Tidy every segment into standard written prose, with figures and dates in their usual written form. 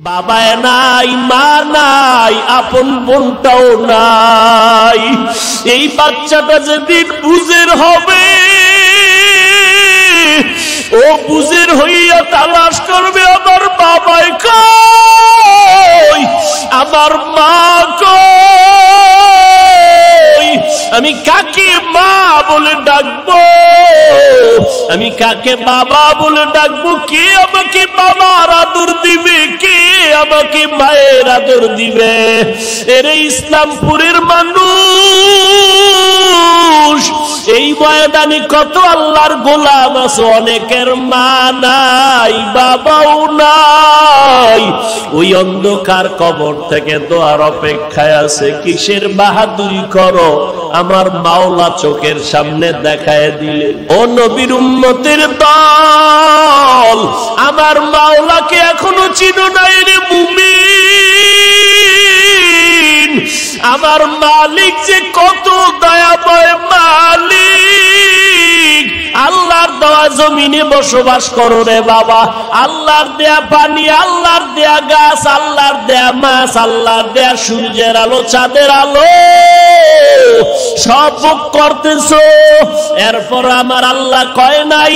বাবা নাই, মা নাই, আপন বোনটাও নাই। এই বাচ্চাটা যেদিন বুঝের হবে, ও বুঝের হইয়া তালাশ করবে আমার বাবাই কই, আমার মা কই, আমি কাকে মা বলে ডাকবো, আমি কাকে বাবা বলে ডাকবো, কে আমাকে বাবার আদর দিবে, কে আমাকে মায়ের আদর দিবে। এরে ইসলামপুরের মানুষ, এই ময়দানে কত আল্লাহর গোলাম আছে, অনেকের মা নাই, বাবাও নাই, ওই অন্ধকার কবর থেকে দোয়ার অপেক্ষায় আছে। কিসের বাহাদুরি করো, আমার মাওলা চোখের সামনে দেখায় দিলে। ও নবীর উম্মতের দল, আমার মাওলাকে এখনো চিনো নাই রে মুমিন। আমার মালিক যে কত দয়াময় মালিক। আল্লাহর দেওয়া জমিনে বসবাস করো রে বাবা, আল্লাহর দেয়া পানি, আল্লাহর দেয়া গাছ, আল্লাহর দেয়া মাছ, আল্লাহর দেয়া সূর্যের আলো, চাঁদের আলো সব ভোগ করতেছো। এরপর আমার আল্লাহ কয় নাই,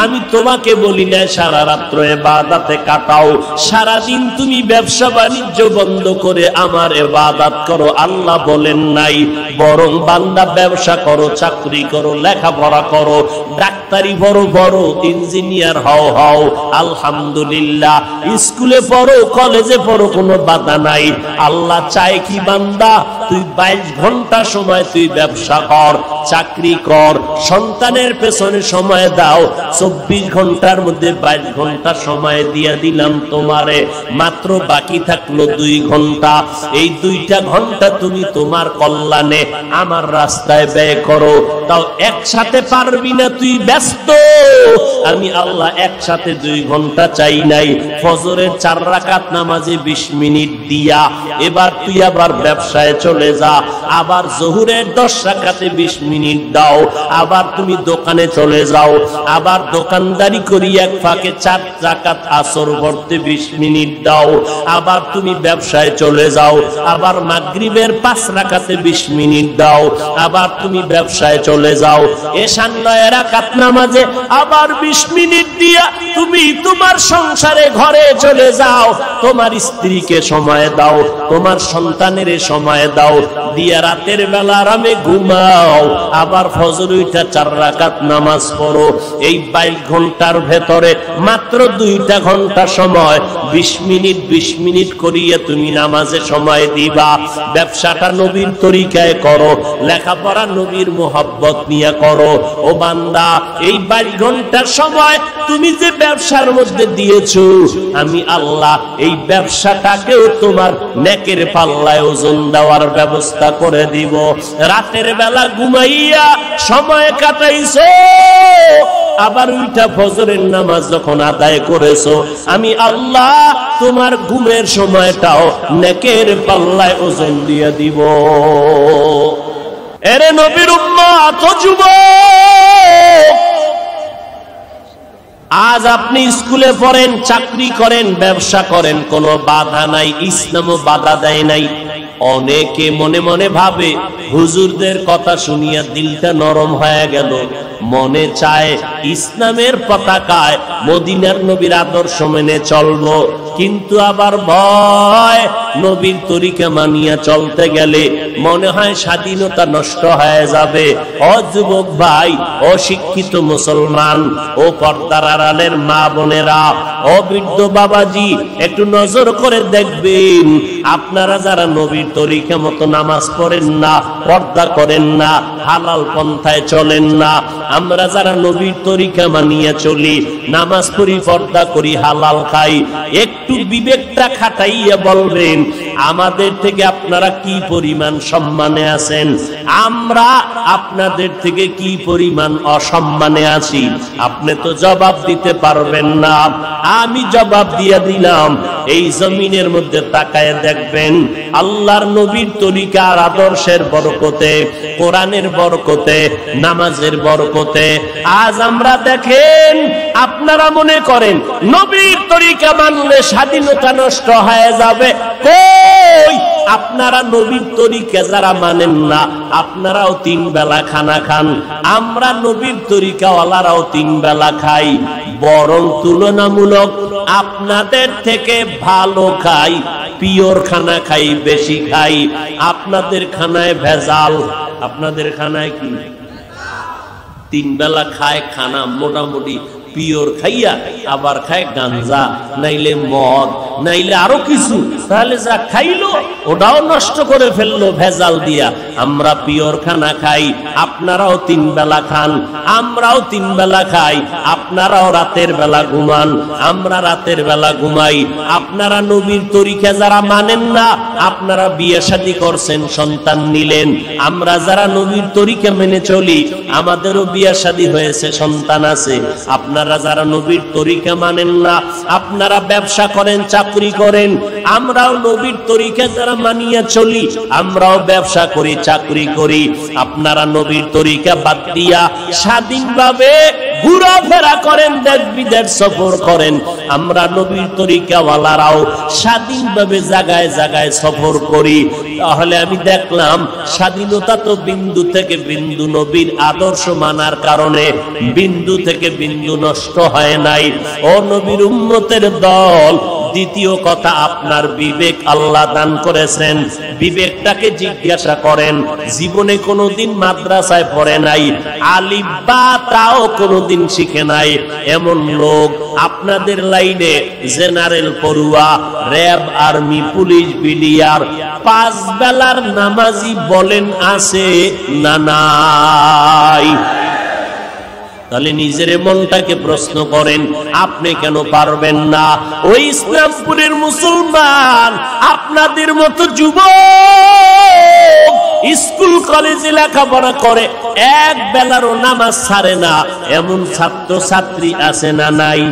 আমি তোমাকে বলি না সারা রাত্র ইবাদতে কাটাও, সারাদিন তুমি ব্যবসা বাণিজ্য বন্ধ করে আমার ইবাদত করো। আল্লাহ বলেন নাই, বরং বান্দা ব্যবসা করো, চাকরি করো, লেখাপড়া করো, ডাক্তারি বড় বড়, ইঞ্জিনিয়ার হও, আলহামদুলিল্লাহ, স্কুলে পড়ো, কলেজে পড়ো, কোনো বাধা নাই। আল্লাহ চায় কি বান্দা, তুই 22 ঘন্টা সময় তুই ব্যবসা কর, চাকরি কর, সন্তানের পেছনে সময় দাও। 24 ঘন্টার মধ্যে 22 ঘন্টা সময় দিয়ে দিলাম তোমারে, মাত্র বাকি থাকলো 2 ঘন্টা। এই 2টা ঘন্টা তুমি তোমার কল্যাণে আমার রাস্তায় ব্যয় করো। তাও একসাথে পারবি না, তুই ব্যস্ত। আমি আল্লাহ একসাথে 2 ঘন্টা চাই নাই। ফজরের 4 রাকাত নামাজে 20 মিনিট দিয়া এবার তুই আবার ব্যবসায় চলে যা, আবার জোহরের 10 রাকাতে 20 মিনিট দাও, আবার তুমি দোকানে চলে যাও, আবার দোকানদারি করি এক ফাঁকে 4 রাকাত আসর পড়তে 20 মিনিট দাও, আবার তুমি ব্যবসায় চলে যাও, আবার মাগরিবের 5 রাকাতে 20 মিনিট দাও, আবার তুমি ব্যবসায় চলে যাও, এশার 9 রাকাত নামাজে আবার 20 মিনিট দিয়া তুমি তোমার সংসারে ঘরে চলে যাও, তোমার স্ত্রীকে সময় দাও, তোমার সন্তানের সময় দাও, দিয়া রাতের বেলা আরামে ঘুমাও, আবার ফজর উঠা 4 রাকাত নামাজ পড়ো। এই 22 ঘন্টার ভেতরে মাত্র 2টা ঘন্টা সময় 20 মিনিট করিয়ে তুমি নামাজে সময় দিবা। ব্যবসাটা নবীর তরিকায় করো, লেখাপড়া নবীর মোহাব্বত নিয়ে করো। ও বান্দা, এই 22 ঘন্টার সময় তুমি যে ব্যবসার মধ্যে দিয়েছো, আমি আল্লাহ এই ব্যবসাটাকেও তোমার নেকের পাল্লায় ওজন দেওয়ার ব্যবস্থা করে দিব। রাতের বেলা ঘুমাইয়া সময় কাটাইছো, আবার উঠা ফজরের নামাজ যখন আদায় করেছো, আমি আল্লাহ তোমার ঘুমের সময়টাও নেকের পাল্লায় ওজন দিয়ে দিব। এরে নবীর উম্মত ও যুবক, আজ আপনি স্কুলে পড়েন, চাকরি করেন, ব্যবসা করেন, কোনো বাধা নাই, ইসলামও বাধা দেয় নাই। অনেকে মনে মনে ভাবে হুজুরদের কথা শুনিয়া দিলটা নরম হয়ে গেল, মনে চায় ইসলামের পতাকায় মদিনার নবীর আদর্শ মেনে চলবো, কিন্তু আবার ভয়, নবীর তরিকা মানিয়া চলতে গেলে মনে হয় স্বাধীনতা নষ্ট হয়ে যাবে। ও যুবক ভাই, ও শিক্ষিত মুসলমান, ও পর্দার আড়ালের মা বোনেরা, ও বৃদ্ধ বাবাজি, একটু নজর করে দেখবেন, আপনারা যারা নবীর তরিকা মতো নামাজ পড়েন না, পর্দা করেন না, হালাল পন্থায় চলেন না, আমরা যারা নবীর তরিকা মানিয়ে চলি, নামাজ পড়ি, পর্দা করি, হালাল খাই, একটু বিবেকটা খাটাইয়া বলবেন, আমাদের থেকে আপনারা কি পরিমাণ সম্মানে আছেন, আমরা আপনাদের থেকে কি পরিমাণ অসম্মানে আছি। আপনি তো জবাব দিতে পারবেন না, আমি জবাব দিয়ে দিলাম। এই জমিনের মধ্যে তাকায় দেখবেন আল্লাহর নবীর তরিকার আদর্শের বরকতে, কোরআনের বরকতে, নামাজের বরকতে আজ আমরা দেখেন, আপনারা মনে করেন নবীর তরিকা মানলে স্বাধীনতা নষ্ট হয়ে যাবে। কই, আপনারা নবীর তরিকা যারা মানেন না, আপনারাও 3 বেলা খানা খান, আমরা নবীর তরিকাওয়ালারাও 3 বেলা খাই, বরং তুলনামূলক আপনাদের থেকে ভালো খাই, পিওর খানা খাই, বেশি খাই। আপনাদের খানায় ভেজাল, আপনাদের খানায় কি 3 বেলা খায় খানা মোটামুটি পিওর খাইয়া, আবার খায় গাঞ্জা, নাইলে মদ, নাইলে আরো কিছু। তাহলে যা খাইলো ওটাও নষ্ট করে ফেললো ভেজাল দিয়া। আমরা পিওর খানা খাই, আপনারাও 3 বেলা খান, আমরাও 3 বেলা খাই। আপনারাও রাতের বেলা ঘুমান, আমরা রাতের বেলা ঘুমাই। আপনারা নবীর তরিকা যারা মানেন না, আপনারা বিয়ে শাদী করছেন, সন্তান নিলেন। আমরা যারা নবীর তরিকা মেনে চলি, আমাদেরও বিয়ে শাদী হয়েছে, সন্তান আছে। আপনারা যারা নবীর তরিকা মানেন না, আপনারা ব্যবসা করেন, চাকরি করেন। আমরাও নবীর তরিকা যারা মানিয়ে চলি, আমরাও ব্যবসা করি, চাকরি করি। আপনারা নবীর তরিকা বাদ দিয়া স্বাধীনভাবে ঘোরাফেরা করেন, দেশ বিদেশ সফর করেন। আমরা নবীর তরিকাওয়ালারাও স্বাধীনভাবে জায়গায় জায়গায় সফর করি। তাহলে আমি দেখলাম স্বাধীনতা তো বিন্দু থেকে বিন্দু, নবীর আদর্শ মানার কারণে বিন্দু থেকে বিন্দু নষ্ট হয় নাই। ও নবীর উম্মতের দল, দ্বিতীয় কথা, আপনার বিবেক আল্লাহ দান করেছেন, বিবেকটাকে জিজ্ঞাসা করেন। জীবনে কোনোদিন মাদ্রাসায় পড়ে নাই, আলিফ বা তাও কোনোদিন শিখে নাই এমন লোক আপনাদের লাইনে জেনারেল পড়ুয়া, র্যাব, আর্মি, পুলিশ, বিডিআর 5 বেলার নামাজি বলেন আছে না নাই? তাহলে নিজের মনটাকে প্রশ্ন করেন, আপনি কেন পারবেন না? ওই ইসলামপুরের মুসলমান আপনাদের মতো যুবক স্কুল কলেজে লেখাপড়া করে, 1 বেলারও নামাজ ছাড়ে না, এমন ছাত্র ছাত্রী আছে না নাই?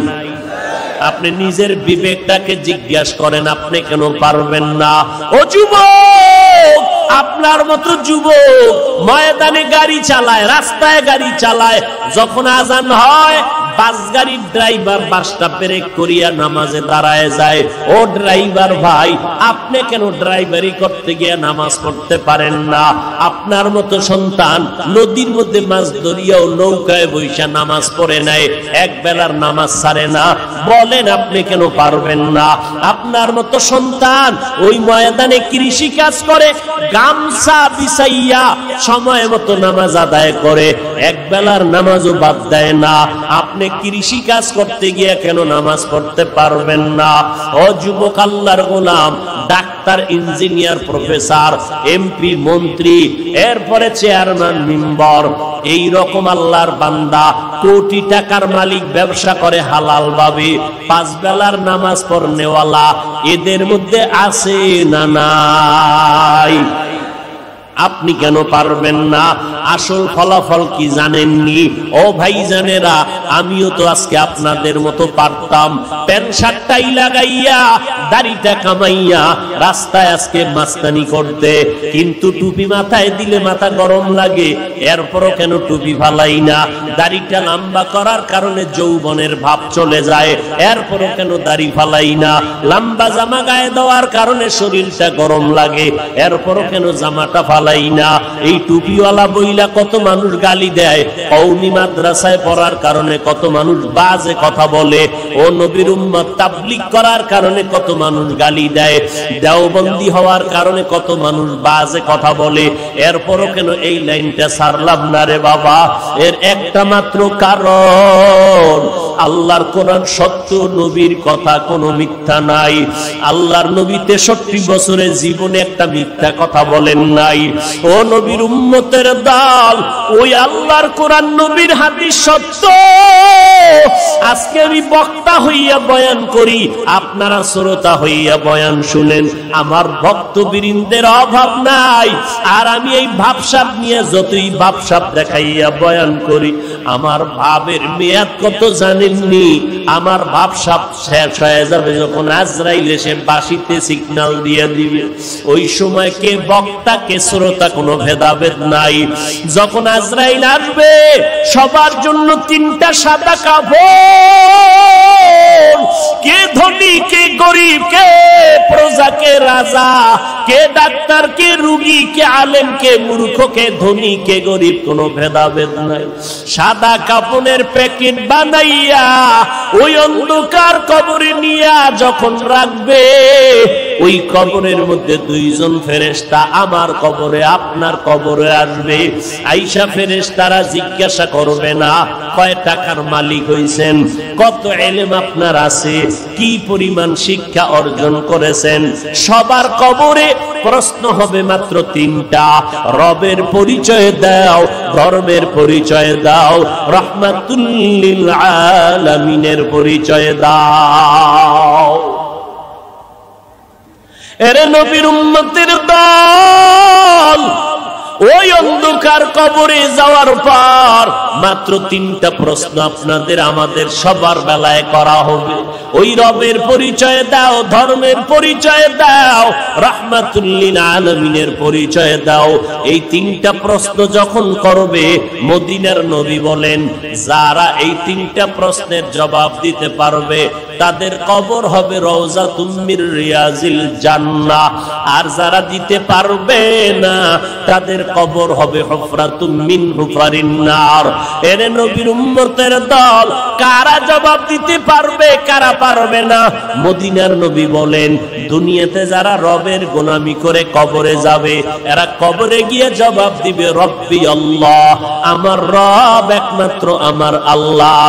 আপনি নিজের বিবেকটাকে জিজ্ঞাসা করেন, আপনি কেন পারবেন না? ও যুবক, আপনার মতো যুবক ময়দানে গাড়ি চালায়, রাস্তায় গাড়ি চালায়, যখন আজান হয় বাস গাড়ির ড্রাইভার বাসটা ব্রেক করিয়া নামাজে দাঁড়ায় যায়। ও ড্রাইভার ভাই, আপনি কেন ড্রাইভারি করতে গিয়ে নামাজ পড়তে পারেন না? আপনার মতো সন্তান নদীর মধ্যে মাছ ধরিয়াও নৌকায় বৈশা নামাজ পড়ে নেয়, 1 বেলার নামাজ ছাড়ে না, বলেন আপনি কেন পারবেন না? আপনার মতো সন্তান ওই ময়দানে কৃষি কাজ করে, গামছা বিছাইয়া সময় মতো নামাজ আদায় করে, 1 বেলার নামাজও বাদ দেয় না। আপনি কৃষি কাজ করতে গিয়ে কেন নামাজ পড়তে পারবেন না? ও যুবক আল্লাহর গোলাম, ডাক্তার, ইঞ্জিনিয়ার, প্রফেসর, এমপি, মন্ত্রী, এরপরে চেয়ারম্যান, মেম্বার, এই রকম আল্লাহর বান্দা, কোটি টাকার মালিক, ব্যবসা করে হালাল ভাবে, 5 বেলার নামাজ পড়নেওয়ালা এদের মধ্যে আছে না নাই? আপনি কেন পারবেন না? আসল ফলাফল কি জানেননি? ও ভাইজানেরা, আমিও তো আজকে আপনাদের মতো পারতাম, প্যান্ট শার্টটাই লাগাইয়া দাড়িটা কামাইয়া রাস্তায় আজকে মাস্তানি করতে, কিন্তু টুপি মাথায় দিলে মাথা গরম লাগে, এরপরও কেন টুপি ফালাই না? দাড়িটা লম্বা করার কারণে যৌবনের ভাব চলে যায়, এরপরও কেন দাড়ি ফালাই না? লম্বা জামা গায়ে দেওয়ার কারণে শরীরটা গরম লাগে, এরপরও কেন জামাটা ফালাই না? এই টুপিওয়ালা বইলা কত মানুষ গালি দেয়, কওমি মাদ্রাসায় পড়ার কারণে কত মানুষ বাজে কথা বলে, ও নবীর উম্মত তাবলীগ করার কারণে কত মানুষ গালি দেয়, দেওবন্দি হওয়ার কারণে কত মানুষ বাজে কথা বলে, এরপরও কেন এই লাইনটা ছাড়লাম না রে বাবা? এর একটা মাত্র কারণ, আল্লাহর কোরআন সত্য, নবীর কথা কোনো মিথ্যা নাই। আল্লাহর নবী 63 বছরের জীবনে একটা মিথ্যা কথা বলেন নাই। ও নবীর উম্মতের দল, ওই আল্লাহর কোরআন নবীর হাদিস সত্য। আজকে আমি বক্তা হইয়া বয়ান করি, আপনারা শ্রোতা হইয়া বয়ান শুনেন। আমার ভক্তবৃন্দের অভাব নাই। আর আমি এই ভাবসাব নিয়ে যতই ভাবসাব দেখাইয়া বয়ান করি, আমার ভাবের মেয়াদ কত জানেননি? আমার ভাবসাব শেষ হয়ে যাবে যখন আজরাইল এসে বাঁশিতে সিগন্যাল দিয়ে দিবে। ওই সময় কে বক্তা কে শ্রোতা কোনো ভেদাভেদ নাই। যখন আজরাইল আসবে, সবার জন্য 3টা সাদা কাপড়। কে ধনী কে গরিব, কে প্রজা কে রাজা, কে ডাক্তার কে রোগী, কে আলেম কে মূর্খ, কে ধনী কে গরিব, কোনো ভেদাভেদ নাই। সাদা কাপড়ের প্যাকেট বানাইয়া ওই অন্ধকার কবরে নিয়া যখন রাখবে, ওই কবরের মধ্যে 2 জন ফেরেশতা আমার কবরে আপনার কবরে আসবে। আইসা ফেরেশতারা জিজ্ঞাসা করবে না কয় টাকার মালিক হইছেন, কত ইলম আপনার আছে, কি পরিমাণ শিক্ষা অর্জন করেছেন। সবার কবরে প্রশ্ন হবে মাত্র 3টা। রবের পরিচয় দাও, ধর্মের পরিচয় দাও, রাহমাতুল লিল আলামিনের পরিচয় দাও। এরে নবীর উম্মতের দল, ওই অন্ধকার কবরে যাওয়ার পর মাত্র 3টা প্রশ্ন আপনাদের আমাদের সবার বেলায় করা হবে। ওই রবের পরিচয় দাও, ধর্মের পরিচয় দাও, রাহমাতুল লিল আলামিনের পরিচয় দাও। এই 3টা প্রশ্ন যখন করবে, মদিনার নবী বলেন, যারা এই 3টা প্রশ্নের জবাব দিতে পারবে তাদের কবর হবে রওজাতুম মির রিয়াজিল জান্নাহ। আর যারা দিতে পারবে না, তাদের কবর হবে হুফরাতুম মিন হুফারিন নার। এরে নবীর উম্মতের দল, কারা জবাব দিতে পারবে, কারা পারবে না? মদিনার নবী বলেন, দুনিয়াতে যারা রবের গোলামি করে কবরে যাবে, এরা কবরে গিয়ে জবাব দিবে রব্বি আল্লাহ, আমার রব একমাত্র আমার আল্লাহ।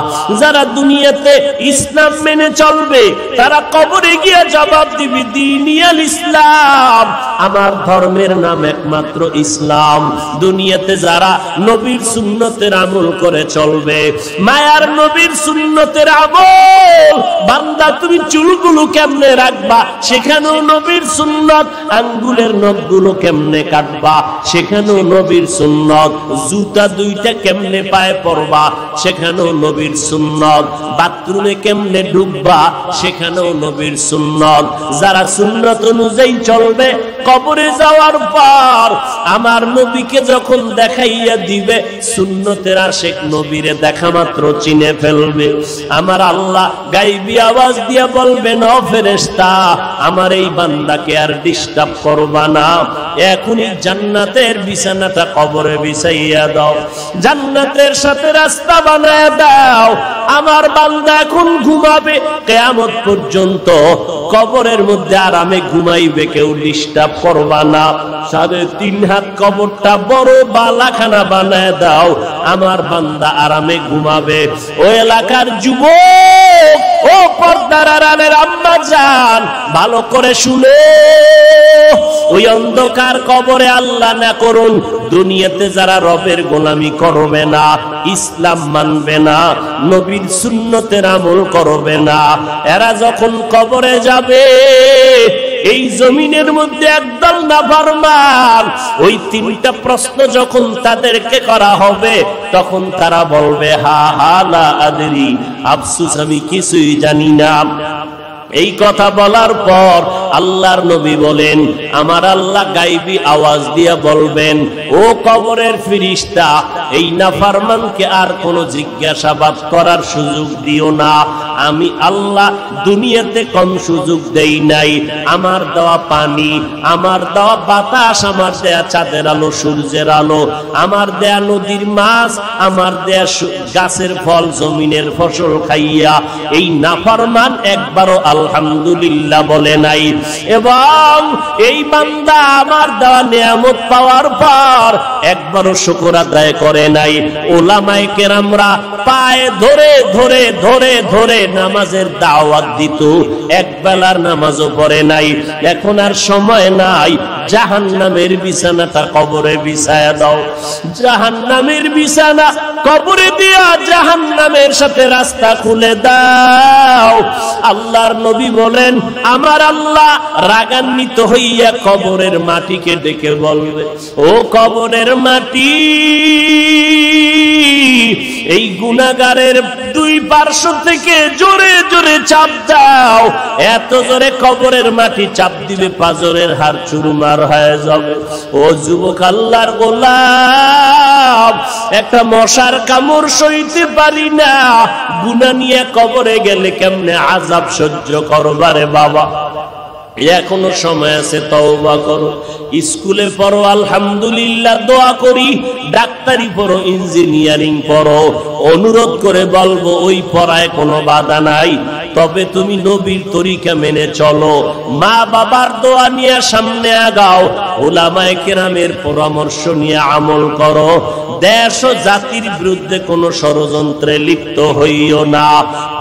যারা দুনিয়াতে ইসলাম মেনে চলবে, তারা কবরে গিয়ে জবাব দিবে দীনিয়াল ইসলাম, আমার ধর্মের নাম একমাত্র ইসলাম। দুনিয়াতে যারা নবীর সুন্নতের আমল করে চলবে, মায়ার নবীর সুন্নতের আমল, বান্দা তুমি চুলগুলো কেমনে রাখবা, সেখানেও নবীর সুন্নত। আঙ্গুলের নখগুলো কেমনে কাটবা, সেখানেও নবীর সুন্নত। জুতা 2টা কেমনে পায়ে পরবা, সেখানেও নবীর সুন্নত। বাথরুমে কেমনে ঢুকবা, সেখানেও নবীর সুন্নত। যারা সুন্নত অনুযায়ী চলবে, কবরে যাওয়ার পর আমার নবীকে যখন দেখাইয়া দিবে, সুন্নতের আশিক নবীরে দেখা মাত্র চিনে ফেলবে। আমার আল্লাহ গায়বী আওয়াজ দিয়া বলবেন, ও ফেরেশতা, আমার এই বান্দাকে আর ডিস্টার্ব করবা না, এখনই জান্নাতের বিছানাটা কবরে বিছাইয়া দাও, জান্নাতের সাথে রাস্তা বানায় দাও। আমার বান্দা এখন ঘুমাবে, কিয়ামত পর্যন্ত কবরের মধ্যে আরামে ঘুমাইবে, কেউ ডিস্টার্ব করবা না। 3.5 হাত কবরটা বড় বালাখানা বানায় দাও, আমার বান্দা আরামে ঘুমাবে। ওই এলাকার যুবক, ও পর্দার আড়ালের আম্মা জান, ভালো করে শুনে, ওই অন্ধকার কবরে আল্লাহ না করুন, দুনিয়াতে যারা রবের গোলামি করবে না, ইসলাম মানবে না, নবীর সুন্নতের আমল করবে না, এরা যখন কবরে যাবে, এই জমিনের মধ্যে একদল নাফরমান, ওই 3টা প্রশ্ন যখন তাদেরকে করা হবে, তখন তারা বলবে, হা হা লা আদরি, আফসোস আমি কিছুই জানি না। এই কথা বলার পর আল্লাহর নবী বলেন, আমার আল্লাহ গায়বী আওয়াজ দিয়া বলবেন, ও কবরের ফেরেশতা, এই নাফরমানকে আর কোনো জিজ্ঞাসাবাদ করার সুযোগ দিও না। আমি আল্লাহ দুনিয়াতে কম সুযোগ দেই নাই। আমার দেওয়া পানি, আমার দেওয়া বাতাস, আমার দেয়া চাঁদের আলো, সূর্যের আলো, আমার দেয়া নদীর মাছ, আমার দেয়া গাছের ফল, জমিনের ফসল খাইয়া এই নাফরমান একবারও আলহামদুলিল্লাহ বলে নাই। এবং এই বান্দা আমার দেওয়া নিয়ামত পাওয়ার পর একবারও শুকর আদায় করে নাই। উলামায়ে কেরামরা পায়ে ধরে ধরে ধরে ধরে নামাজের দাওয়াত দিত, এক বেলার নামাজও পড়ে নাই। এখন আর সময় নাই, জাহান্নামের বিছানাটা কবরে বিছায়া দাও, জাহান্নামের বিছানা কবরে দিয়া জাহান্নামের সাথে রাস্তা খুলে দাও। আল্লাহর নবী বলেন, আমার আল্লাহ রাগান্বিত হইয়া কবরের মাটিকে ডেকে বলবে, ও কবরের মাটি, এই গুনাহগারের দুই পার্শ্ব থেকে জোরে জোরে চাপ দাও। এত জোরে কবরের মাটি চাপ দিবে পাজরের হাড় চুরমার হয়ে যাবে। ও যুবক আল্লাহর গোলাম, একটা মশার কামড় সইতে পারি না, গুনাহ নিয়ে কবরে গেলে কেমনে আযাব সহ্য করবারে বাবা। এখনো সময় আছে, তওবা করো। স্কুলে পড়ো আলহামদুলিল্লাহ, দোয়া করি। ডাক্তারি পড়ো, ইঞ্জিনিয়ারিং পড়ো, অনুরোধ করে বলবো ওই পড়ায় কোনো বাধা নাই, তবে তুমি নবীর তরিকা মেনে চলো। মা বাবার দোয়া নিয়ে সামনে আগাও, উলামায়ে কেরামের পরামর্শ নিয়ে আমল করো। দেশ ও জাতির বিরুদ্ধে কোনো ষড়যন্ত্রে লিপ্ত হইও না।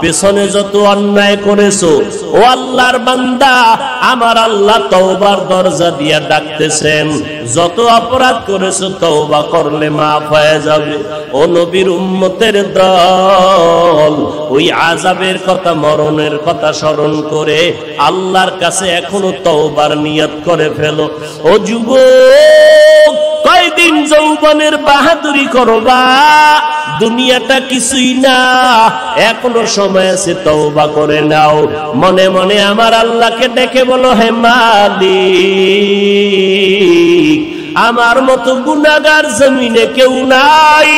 পেছনে যত অন্যায় করেছো, ও আল্লাহর বান্দা, আমার আল্লাহ তওবার দরজা দিয়া ডাকতেছেন। যত অপরাধ করেছো তওবা করলে মাফ হয়ে যাবে। ও নবীর উম্মতের দল, ওই আযাবের কথা, মরণের কথা স্মরণ করে আল্লাহর কাছে এখনো তওবার নিয়ত করে ফেলো। ও যুবক, কয়দিন যৌবনের বাহাদুরি করবা? দুনিয়াটা কিছুই না, এখনো সময় আছে, তওবা করে নাও। মনে মনে আমার আল্লাহকে ডেকে বলো, হে মালিক, আমার মতো গুনাহগার জমিনে কেউ নাই।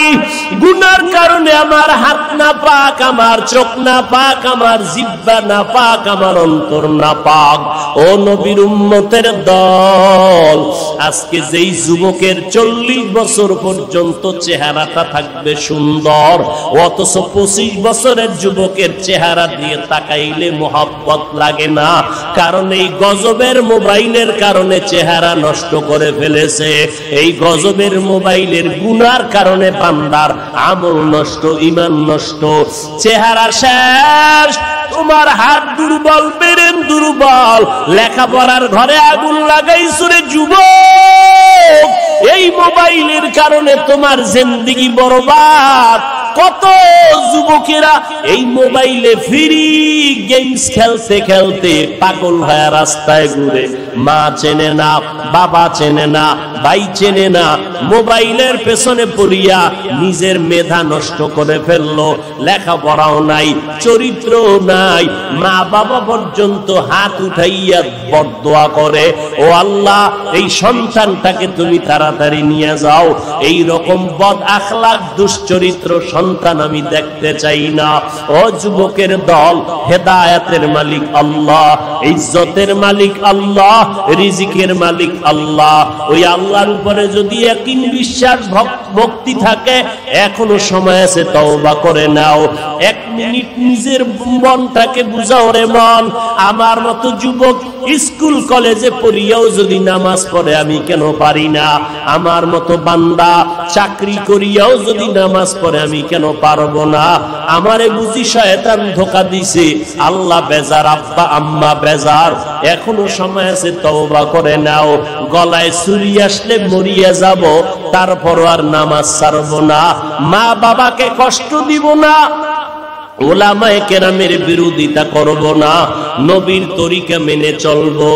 গুনার কারণে আমার হাত না পাক, আমার চোখ না পাক, আমার জিহ্বা না পাক, আমার অন্তর না পাক। ও নবীর উম্মতের দল, আজকে যেই যুবকের 40 বছর পর্যন্ত চেহারাটা থাকবে সুন্দর, অথচ 25 বছরের যুবকের চেহারা দিয়ে তাকাইলে মোহাব্বত লাগে না, কারণ এই গজবের মোবাইলের কারণে চেহারা নষ্ট করে ফেলেছে। এই গজবের মোবাইলের গুনার কারণে বান্দার আমল নষ্ট, ঈমান নষ্ট, চেহারা শেষ। তোমার হাত দুর্বল, ব্রেন দুর্বল, লেখাপড়ার ঘরে আগুন লাগাইছো রে যুবক। এই মোবাইলের কারণে তোমার জিন্দেগি বরবাদ। কত যুবকেরা এই মোবাইলে ফ্রি গেমস খেলতে খেলতে পাগল হয়ে রাস্তায় ঘুরে, মা চেনে না, বাবা চেনে না, ভাই চেনে না, মোবাইলের পেছনে পড়িয়া নিজের মেধা নষ্ট করে ফেললো। লেখাপড়াও নাই, চরিত্রও নাই, মা বাবা পর্যন্ত হাত উঠাইয়া বদদোয়া করে, ও আল্লাহ, এই সন্তানটাকে তুমি তাড়াতাড়ি নিয়ে যাও। এই রকম বদ আখলাক, দুশ্চরিত্র সন্তান আমি দেখতে চাই না। ও যুবকের দল, হেদায়েতের মালিক আল্লাহ, ইজ্জতের মালিক আল্লাহ, রিজিকের মালিক আল্লাহ। ওই আল্লাহর উপরে যদি ইয়াকিন, বিশ্বাস, ভক্তি থাকে, এখনো সময় আছে, তওবা করে নাও। 1 মিনিট নিজের মনটাকে বুঝাও রে মন, আমার মতো যুবক স্কুল কলেজে পড়িয়াও যদি নামাজ পড়ে আমি কেন পারি না? আমার মতো বান্দা চাকরি করিয়াও যদি নামাজ পড়ে আমি কেন পারবো না? আমারে বুঝি শয়তান ধোঁকা দিছে, আল্লাহ বেজার, আব্বা আম্মা বেজার। এখনো সময় আছে, তওবা করে নাও। গলায় ছুরি আসলে মরিয়া যাব, তারপর আর নামাজ ছাড়বো না, মা বাবাকে কষ্ট দিব না, ওলামায়ে কেরামের বিরোধিতা করব না, নবীর তরিকা মেনে চলবো,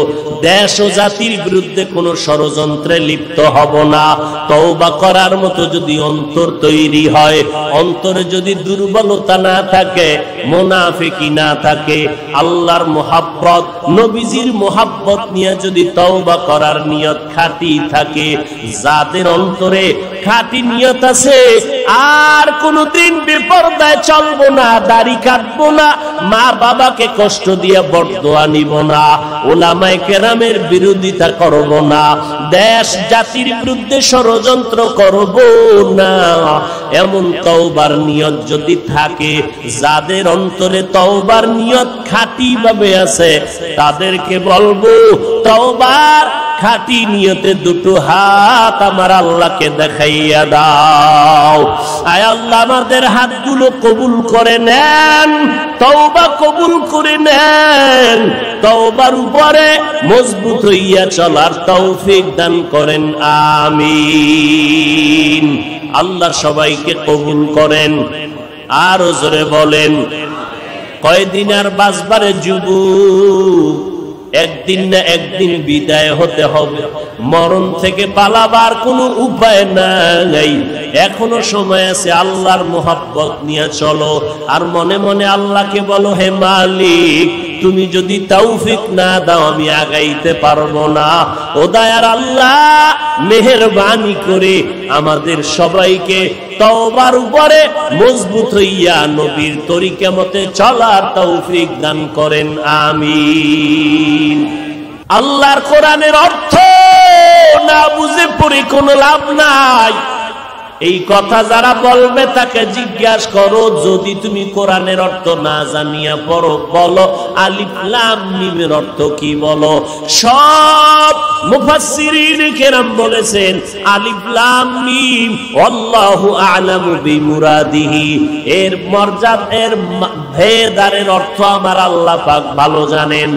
দেশ ও জাতির বিরুদ্ধে কোনো ষড়যন্ত্রে লিপ্ত হব না। তওবা করার মতো যদি অন্তর তৈরি হয়, অন্তরে যদি দুর্বলতা না থাকে, মুনাফিকি না থাকে, আল্লাহর মোহাব্বত, নবীজির মোহাব্বত নিয়ে যদি তওবা করার নিয়ত খাঁটি থাকে, যাদের অন্তরে খাঁটি নিয়ত আছে, আর কোনদিন বেপরদায় চলবো না, দাড়ি কাটবো না, মা বাবাকে কষ্ট দিয়ে বরদোয়া নিব না, উলামায়ে কেরামের বিরোধিতা করব না, দেশ জাতির বিরুদ্ধে ষড়যন্ত্র করব না। এমন তওবার নিয়ত যদি থাকে, যাদের অন্তরে তওবার নিয়ত খাঁটি ভাবে আছে, তাদেরকে বলবো তওবার খাঁটি নিয়তে দুটো হাত আমার আল্লাহকে দেখাইয়া দাও। আয় আল্লাহ, আমাদের হাতগুলো কবুল করে নেন, তওবা কবুল করে নেন, তওবার উপরে মজবুত হইয়া চলার তৌফিক দান করেন, আমিন। আল্লাহ সবাইকে কবুল করেন। আর জোরে বলেন, কয়দিন আর বাঁচবারে যুবক, একদিন না একদিন বিদায় হতে হবে, মরণ থেকে পালাবার কোনো উপায় নাই। এখনো সময় আছে, আল্লাহর মোহাব্বত নিয়ে চলো, আর মনে মনে আল্লাহকে বলো, হে মালিক, তুমি যদি তৌফিক না দাও আমি আগাইতে পারবো না। ও দয়ার আল্লাহ, মেহেরবানি করে আমাদের সবাইকে তওবার উপরে মজবুত হইয়া নবীর তরিকা মতে চলার তৌফিক দান করেন, আমিন। আল্লাহর কোরআনের অর্থ না বুঝে পড়ে কোনো লাভ নাই। এই কথা যারা বলবে তাকে জিজ্ঞাসা করো, যদি তুমি কোরআনের অর্থ না জানিয়া পড়ো, বলো আলিফ লাম মিমের অর্থ কি বলো। সব মুফাসসিরিন কেরাম বলেছেন আলিফ লাম মিম আল্লাহু আ'লামু বিমুরাদিহি, এর মর্যাদা, এর ভেদ আর এর অর্থ আমার আল্লাহ পাক ভালো জানেন,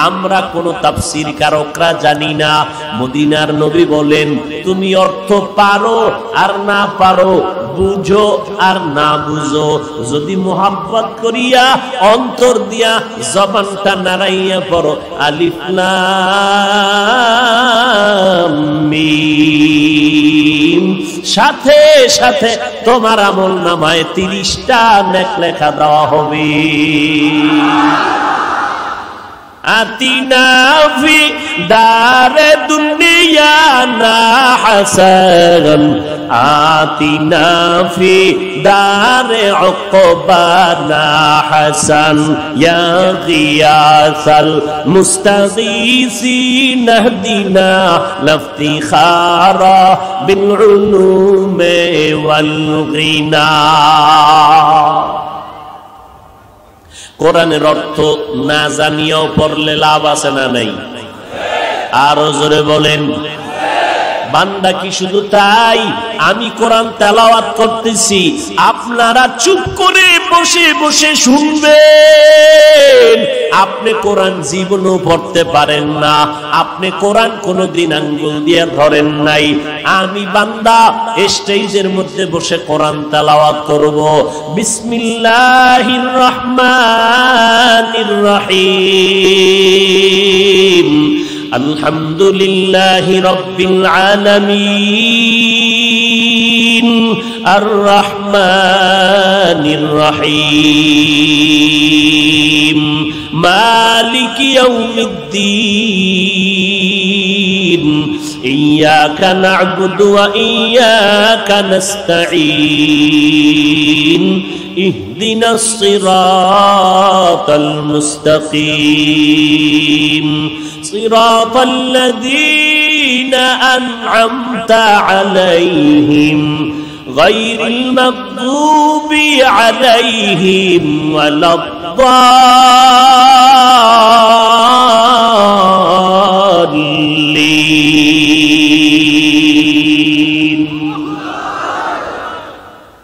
আমরা কোন তাফসীরকারকরা জানি না। মদিনার নবী বলেন, তুমি অর্থ পারো আর না পারো, বুঝো আর না বুঝো, যদি মোহাব্বত করিয়া অন্তর দিয়া জবানটা নাড়াইয়া পড়ো আলিফ লাম মিম, সাথে সাথে তোমার আমল নামায় 30টা নেক লেখা দেওয়া হবে। আতিনা ফি দারে দুনিয়া না হাসান, আতিনা ফি দারে উকবা না হাসান, ইয়া গিয়াসাল মুস্তাগীসিন ইহদিনা লাফতিখারা বিল উলুমি ওয়াল গিনা। কোরআনের অর্থ না জানিয়েও পড়লে লাভ আছে না নাই? আরো জোরে বলেন। বান্দা কি শুধু তাই, আমি কোরআন তেলাওয়াত করতেছি, আপনারা চুপ করে বসে বসে শুনবেন। আপনি কোরআন জীবনও পড়তে পারেন না, আপনি কোরআন কোনদিন আঙ্গুল দিয়ে ধরেন নাই। আমি বান্দা স্টেজের মধ্যে বসে কোরআন তেলাওয়াত করব। বিসমিল্লাহির রহমানির রহিম, আলহামদুলিল্লাহি রাব্বিল আলামিন, আর রহমানির রহিম, মালিকি ইয়াউমিদ্দিন, ইয়্যাকা না'বুদু ওয়া ইয়্যাকা নাস্তাঈন, ইহদিনাস সিরাতাল মুস্তাকিম, সিরাতাল লাযীনা আন'আমতা আলাইহিম গায়রিল মাগদুবি আলাইহিম ওয়ালাদ-দাল্লিন।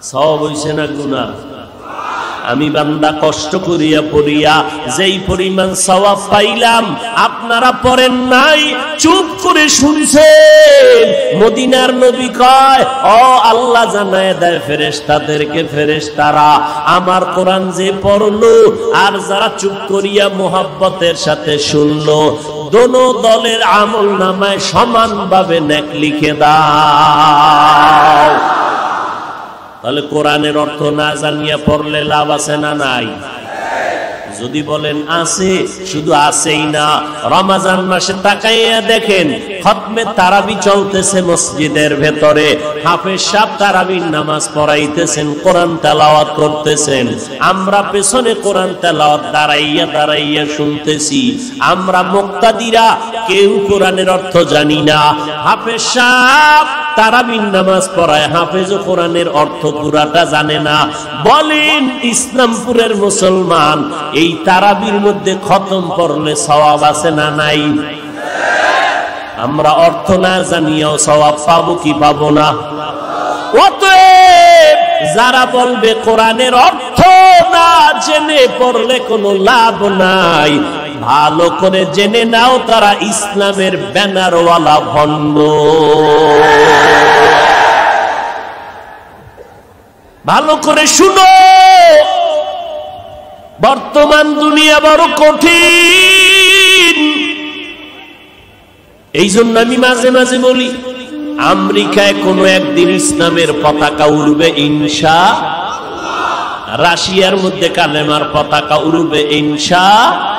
সওয়াব হইছে না গুনাহ? আমি বান্দা কষ্ট করিয়া পড়িয়া যেই পরিমাণ সওয়াব পাইলাম, আপনারা পড়েন নাই, চুপ করে শুনছেন। মদিনার নবী কয়, ও আল্লাহ জানায় দেয় ফেরেশতাদেরকে, ফেরেশতারা আমার কোরআন যে পড়লো আর যারা চুপ করিয়া মোহাব্বতের সাথে শুনলো, দোনো দলের আমল নামায় সমানভাবে নেক লিখে দাও। তাহলে কোরআনের অর্থ না জানিয়ে পড়লে লাভ আছে না নাই? যদি বলেন আছে, শুধু আছেই না, রমজান মাসে তাকাইয়া দেখেন খতমে তারাবি চলতেছে মসজিদের ভেতরে, হাফেজ সাহেব তারাবির নামাজ পড়াইতেছেন, কোরআন তেলাওয়াত করতেছেন, আমরা পেছনে কোরআন তেলাওয়াত দাঁড়াইয়া দাঁড়াইয়া শুনতেছি। আমরা মুক্তাদিরা কেউ কোরআনের অর্থ জানি না, হাফেজ সাহেব তারাবির নামাজ পড়ায়, হাফেজ কোরআনের অর্থ পুরাটা জানে না। বলেন ইসলামপুরের মুসলমান, এই তারাবির মধ্যে খতম পড়লে সওয়াব আছে না নাই? আমরা অর্থ না জানিয়াও সওয়াব পাবো কি পাবো না? অতএব যারা বলবে কোরআনের অর্থ না জেনে পড়লে কোনো লাভ নাই, ভালো করে জেনে নাও তারা ইসলামের ব্যানারওয়ালা ভণ্ড। ভালো করে শুনো, বর্তমান দুনিয়া বড় কঠিন। এই জন্য আমি মাঝে মাঝে বলি, আমেরিকায় কোনো একদিন ইসলামের পতাকা উড়বে ইনশাআল্লাহ, রাশিয়ার মধ্যে কালেমার পতাকা উড়বে ইনশাআল্লাহ,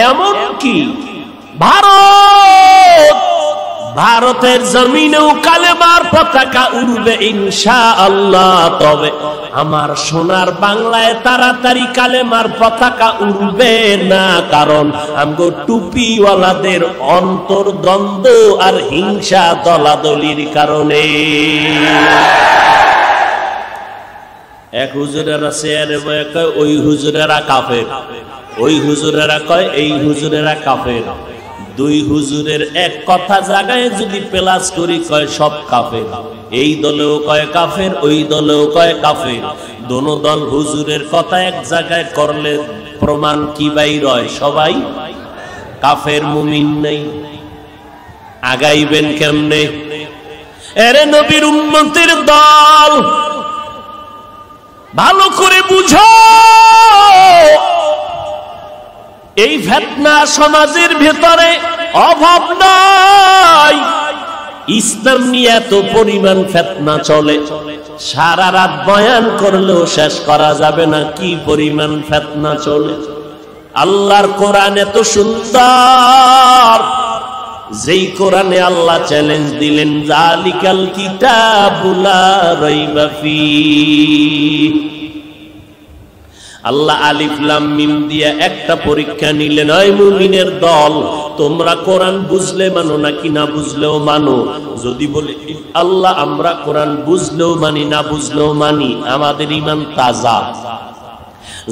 এমনকি ভারতের জমিনেও কালেমার পতাকা উড়বে ইনশাআল্লাহ। তবে আমার সোনার বাংলায় তাড়াতাড়ি কালেমার পতাকা উড়বে না, কারণ আমগো টুপিওয়ালাদের অন্তর্দ্বন্দ্ব আর হিংসা দলাদলির কারণে। এক হুজুরেরা চেয়ারে বসে কয় ওই হুজুরেরা কাফের, ওই হুজুরেরা কয় এই হুজুরেরা কাফের। দুই হুজুরের এক কথা জায়গায় যদি প্লাস করি কয় সব কাফের, এই দলেও কয় কাফের, ওই দলেও কয় কাফের। দোনো দল হুজুরের কথা এক জায়গায় করলে প্রমাণ কি বাইর হয়? সবাই কাফের, মুমিন নেই। আগাইবেন কেমনে? এরে নবীর উম্মতের দল, ভালো করে বুঝো, এই ফিতনা সমাজের ভেতরে অভাব নাই। ইসলাম নিয়ে এত পরিমাণ ফিতনা চলে, সারা রাত বয়ান করলেও শেষ করা যাবে না কি পরিমাণ ফিতনা চলে। আল্লাহর কোরআন এত সুন্দর, যেই কোরআনে আল্লাহ চ্যালেঞ্জ দিলেন জালিকাল কিতাবুল লা রাইবা ফীহ। আল্লাহ আলিফ লাম মিম দিয়া একটা পরীক্ষা নিলেন, ওই মুমিনের দল তোমরা কোরআন বুঝলে মানো নাকি না বুঝলেও মানো? যদি বলে আল্লাহ আমরা কোরআন বুঝলেও মানি না বুঝলেও মানি, আমাদের ঈমান তাজা।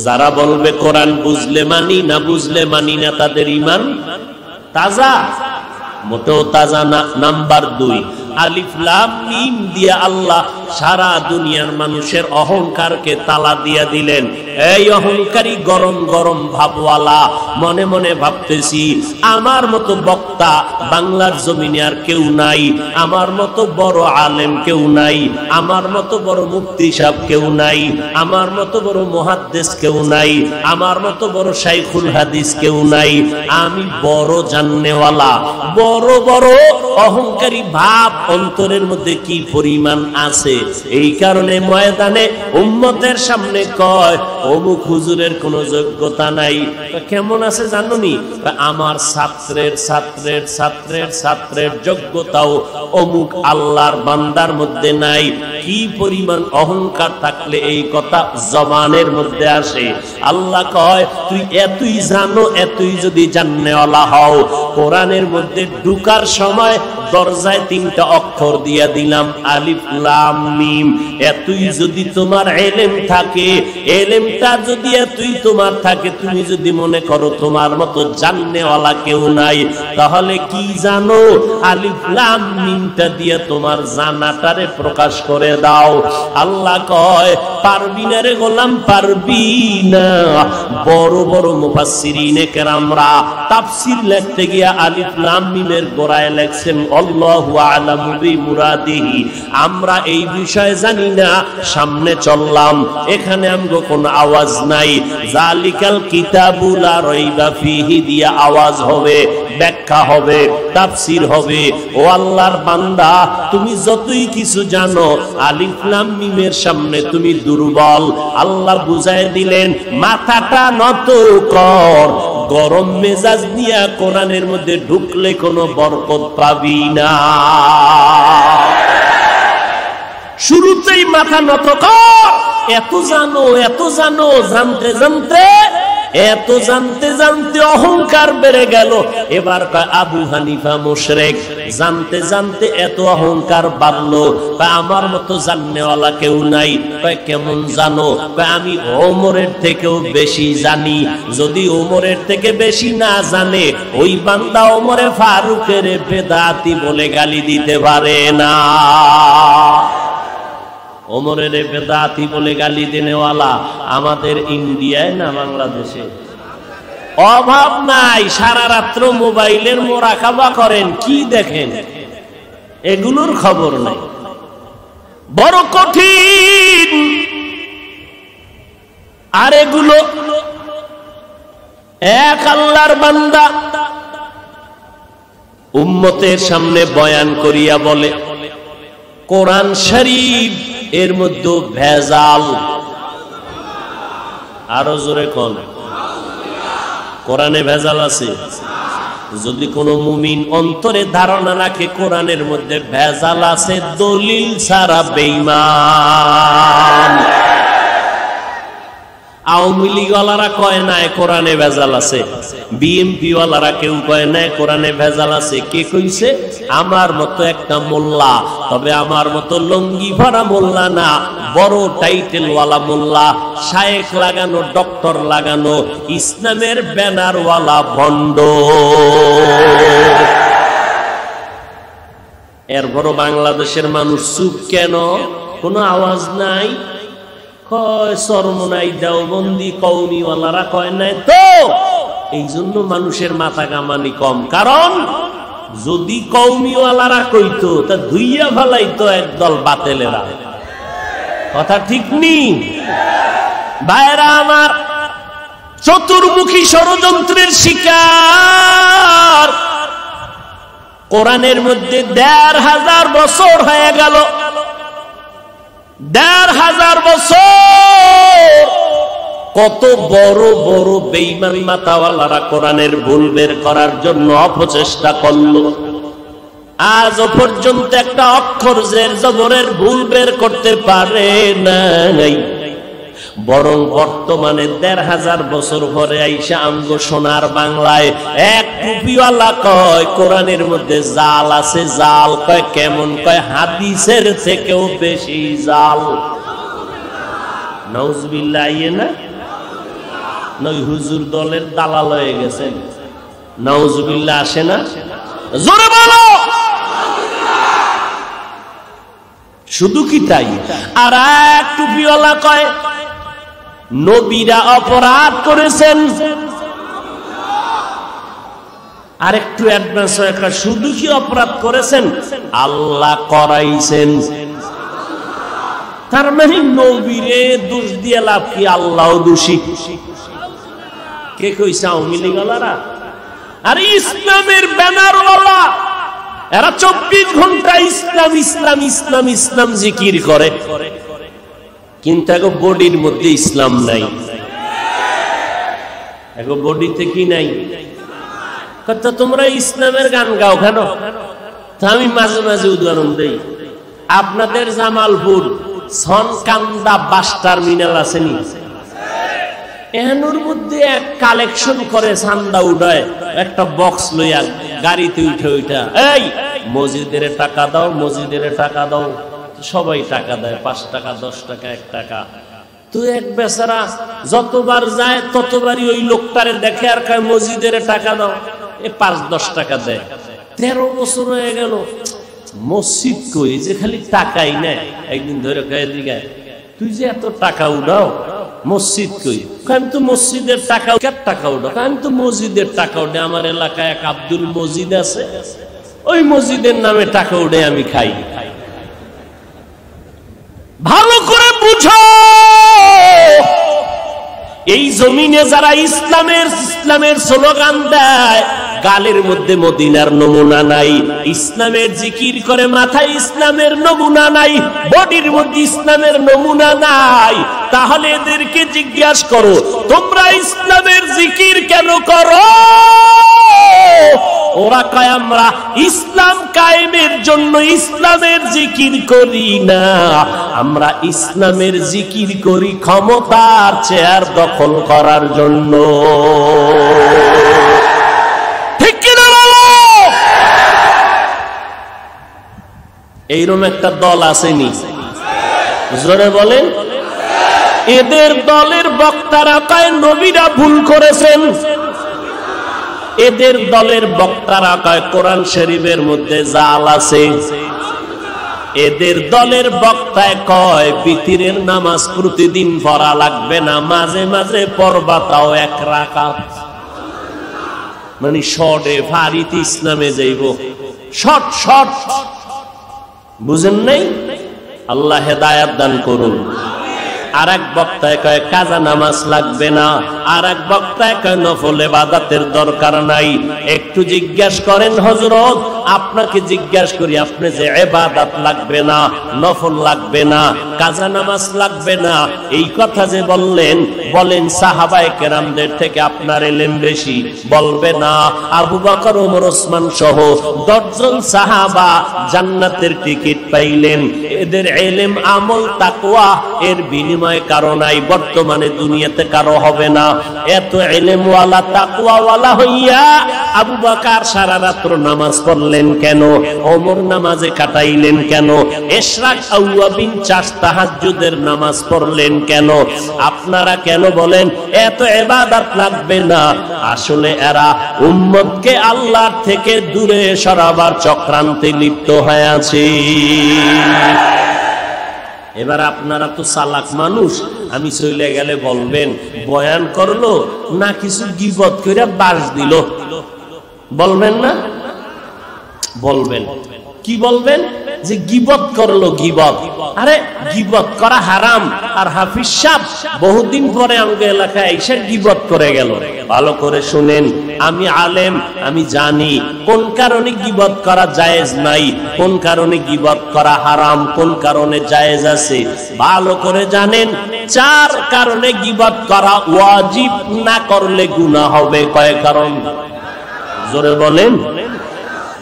যারা বলবে কোরআন বুঝলে মানি না বুঝলে মানি না, তাদের ঈমান তাজা, মোটেও তাজা না। নাম্বার 2, আলিফ লাম মিম দিয়া আল্লাহ সারা দুনিয়ার মানুষের অহংকারকে তালা দিয়া দিলেন। এই অহংকারী গরম গরম ভাবওয়ালা, মনে মনে ভাবতেছি আমার মতো বক্তা বাংলার জমিনে আর কেউ নাই, আমার মতো বড় আলেম কেউ নাই, আমার মতো বড় মুফতি সাহেব কেউ নাই, আমার মতো বড় মুহাদ্দিস কেউ নাই, আমার মতো বড় শাইখুল হাদিস কেউ নাই, আমি বড় জাননেওয়ালা। বড় বড় অহংকারী ভাব অন্তরের মধ্যে কি পরিমাণ আছে, এই কারণে ময়দানে উম্মতের সামনে কয় অমুক হুজুরের কোনো যোগ্যতা নাই। কেমন আছে জানুনি? আমার ছাত্রের ছাত্রের ছাত্রের ছাত্রের যোগ্যতাও অমুক আল্লাহর বান্দার মধ্যে নাই। কি পরিমাণ অহংকার থাকলে এই কথা জবানের মধ্যে আসে? আল্লাহ কয় তুই এতই জানো, এতই যদি জাননেওয়ালা হও, কোরআনের মধ্যে ঢুকার সময় দরজায় 3টা অক্ষর দিয়া দিলাম, আলিফ লাম মিম। এতই যদি তোমার ইলম থাকে, ইলমটা যদি এতই তোমার থাকে, তুমি যদি মনে করো তোমার মতো জাননেওয়ালা কেউ নাই, তাহলে কি জানো? আলিফ লাম মিমটা দিয়ে তোমার জানাটারে প্রকাশ করে দাও। আল্লাহ কয় পারবি না রে গোলাম, পারবি না। বড় বড় মুফাসসিরিনে কেরামরা তাফসীর লিখতে গিয়া আলিফ লাম মিমের গোড়ায় লেখছেন আল্লাহু আ'লামু বিমুরাদিহি। আমরা এই বিষয়ে জানি না, সামনে চললাম, এখানে আমগো কোনো আওয়াজ নাই। জালিকাল কিতাবু লা রাইবা ফীহি দিয়া আওয়াজ হবে, ব্যাখ্যা হবে, তাফসীর হবে। ও আল্লাহর বান্দা, তুমি যতই কিছু জানো, আলিফ লাম মিমের সামনে তুমি দুর্বল। আল্লাহ বুঝায় দিলেন, মাথাটা নত কর। গরম মেজাজ নিয়ে কোরআনের মধ্যে ঢুকলে কোনো বরকত পাবি না। শুরুতেই মাথা নত কর। এত জানো, এত জানো, জানতে জানতে, এত জানতে জানতে অহংকার বেড়ে গেল। এবার আবু হানিফা মুশরিক, জানতে জানতে এত অহংকার বাড়লো। আমার মতো জাননেওয়ালা কেউ নাই। কেমন জানো? আমি ওমরের থেকেও বেশি জানি। যদি ওমরের থেকে বেশি না জানে, ওই বান্দা ওমরে ফারুকের বেদাতি বলে গালি দিতে পারে না। ওমরের বেদাতি বলে গালি দেনেওয়ালা আমাদের ইন্ডিয়ায় না বাংলাদেশে অভাব নাই। সারা রাত্র মোবাইলের মোরাকাবা করেন, কি দেখেন, এগুলোর খবর নাই। বড় কঠিন। আর এগুলো এক আল্লাহর বান্দা উম্মতের সামনে বয়ান করিয়া বলে, কোরআন শরীফ এর মধ্যে ভেজাল। আরো জোরে কোন, কোরআনে ভেজাল আছে। যদি কোন মুমিন অন্তরে ধারণা রাখে কোরআনের মধ্যে ভেজাল আছে, দলিল ছাড়া বেঈমান। আওয়ামী লীগ ওয়ালারা কয় না কোরআনে ভেজাল আছে, বিএনপি ওয়ালারা কেউ কয় না কোরআনে ভেজাল আছে। কে কইছে? আমার মতো একটা মোল্লা। তবে আমার মতো লঙ্গি ভরা মোল্লা না, বড় টাইটেল ওয়ালা মোল্লা, শায়েখ লাগানো, ডক্টর লাগানো, ইসলামের ব্যানার ওয়ালা ভণ্ড। এরপরও বাংলাদেশের মানুষ চুপ কেন? কোনো আওয়াজ নাই। কয় চরমনাই দেওবন্দি কওমিওয়ালারা কয় নাই তো। এই জন্য মানুষের মাথা কামানি কম। কারণ যদি কওমিওয়ালারা কইতো, তা ধুইয়া ফেলাইতো একদল বাতেলেরা। কথা ঠিক নি ভাইরা আমার? চতুর্মুখী ষড়যন্ত্রের শিকার। কোরআনের মধ্যে ১৫০০ বছর হয়ে গেল, ১৫০০ বছর কত বড় বড় বেঈমান মাতাওয়ালারা কোরআনের ভুল বের করার জন্য অপচেষ্টা করলো। আজও পর্যন্ত একটা অক্ষর জের জবরের ভুল বের করতে পারে নাই। বরং বর্তমানে ১৫০০ বছর পরে আইসা আমগো সোনার বাংলায় এক টুপিওয়ালা কয় কোরআনের মধ্যে জাল আছে। জাল কয় কেমন? কয় হাদিসের থেকেও বেশি জাল। নাউজুবিল্লাহ। ইয়ে না নই হুজুর দলের দালাল হয়ে গেছেন। নাউজুবিল্লাহ। আসে না? জোরে বলো। শুধু কি তাই? আর এক টুপিওয়ালা কয় নবীরা অপরাধ করেছেন। আরেকটু অ্যাডভান্স হয়ে শুধু কি অপরাধ করেছেন, আল্লাহ করাইছেন। তার মানে নবীরে দোষ দিয়ে লাভ কি? আল্লাহ দোষী। কে কইছে? আওয়ামী লীগ ওয়ালারা। আর ইসলামের ব্যানারওয়ালা এরা ২৪ ঘন্টা ইসলাম ইসলাম ইসলাম ইসলাম জিকির করে, কিন্তু এখন বডির মধ্যে ইসলাম নাই। এখন বডিতে কি নাই? কথা তোমরা ইসলামের গান গাও কেন? তা আমি মাঝে মাঝে উদাহরণ দেই। আপনাদের জামালপুর সনকান্দা বাস টার্মিনাল আসেনি? এর মধ্যে এক কালেকশন করে, চান্দা উঠায়, একটা বক্স লইয়া গাড়িতে উঠে উঠা, এই মসজিদের টাকা দাও, মসজিদের টাকা দাও। সবাই টাকা দেয়, ৫ টাকা, ১০ টাকা, ১ টাকা। তো এক বেচারা যতবার যায় ততবারই ওই লোকটারে দেখে আর কয় মসজিদের টাকা দাও। ৫-১০ টাকা দেয়। ১৩ বছর হয়ে গেল, মসজিদ কই যে খালি টাকাই নেয়। একদিন ধরে কয়ে দিকে, তুই যে এত টাকা উঠাও, মসজিদ কই? আমি তো মসজিদের টাকা উঠো। আমি তো মসজিদের টাকা উঠে, আমার এলাকায় এক আব্দুল মসজিদ আছে, ওই মসজিদের নামে টাকা উঠে আমি খাই। ভালো করে বুঝো, এই জমিনে যারা ইসলামের স্লোগান দেয়, গালের মধ্যে মদিনার নমুনা নাই, ইসলামের জিকির করে মাথায় ইসলামের নমুনা নাই, বডির মধ্যে ইসলামের নমুনা নাই, তাহলে এদেরকে জিজ্ঞাসা করো তোমরা ইসলামের জিকির কেন করো? ওরা কয় আমরা ইসলাম কায়েমের জন্য ইসলামের জিকির করি না, আমরা ইসলামের জিকির করি ক্ষমতার চেয়ার দখল করার জন্য। ঠিক কিনা বলো? এইরকম একটা দল আসেনি? জোরে বলেন। এদের দলের বক্তারা কয় নবীরা ভুল করেছেন, এদের দলের বক্তারা কয় কোরআন শরীফের মধ্যে জাল আছে, এদের দলের বক্তায় কয় বিতিরের নামাজ প্রতিদিন পড়া লাগবে না, মাঝে মাঝে পড়বা তাও 1 রাকাত, মানে শর্টে ফারিতে ইসলামে যাইব, শর্ট শর্ট। বুঝেন নাই? আল্লাহ হেদায়েত দান করুন। আর এক বক্তায় কয় কাজা নামাজ লাগবে না, আর এক বক্তায় কয় নফল ইবাদতের দরকার নাই। একটু জিজ্ঞাসা করেন হযরত, আপনাকে জিজ্ঞাসা করি, আপনি যে ইবাদত লাগবে না, নফল লাগবে না, কাজা নামাজ লাগবে না, এই কথা যে বললেন, বলেন সাহাবায়ে কেরামদের থেকে আপনার ইলম বেশি? বলবে না। আবু বকর, ওমর, ওসমান সহ 10 জন সাহাবা জান্নাতের টিকিট পাইলেন। এদের ইলম, আমল, তাকওয়া এর বিনিময়ে কারো নাই, বর্তমানে দুনিয়াতে কারো হবে না। এত ইলম ওয়ালা তাকওয়া ওয়ালা হইয়া আবু বকর সারা রাত নামাজ পড়লেন কেন? ওমর নামাজে কাটাইলেন কেন? ইশরাক, আওয়াবিন, 4 তাহাজ্জুদের নামাজ পড়লেন কেন? আপনারা কেন বলেন এত ইবাদত লাগবে না? আসলে এরা উম্মতকে আল্লাহর থেকে দূরে সরাবার চক্রান্তে লিপ্ত হয়ে আছে। এবার আপনারা তো চালাক মানুষ, আমি চলে গেলে বলবেন বয়ান করলো না কিছু গীবত কইরা বাস দিল, বলবেন না? বলবেন। কি বলবেন? যে গীবত করলো, গীবত। আরে গীবত করা হারাম, আর হাফিজ সাহেব বহুদিন পরে আমাদের এলাকায় এসে গীবত করে গেল। ভালো করে শুনেন, আমি আলেম, আমি জানি কোন কারণে গীবত করা জায়েজ নাই, কোন কারণে গীবত করা হারাম, কোন কারণে জায়েজ আছে, ভালো করে জানেন। 4 কারণে গীবত করা ওয়াজিব, না করলে গুনাহ হবে। কয় কারণ? জোরে বলেন,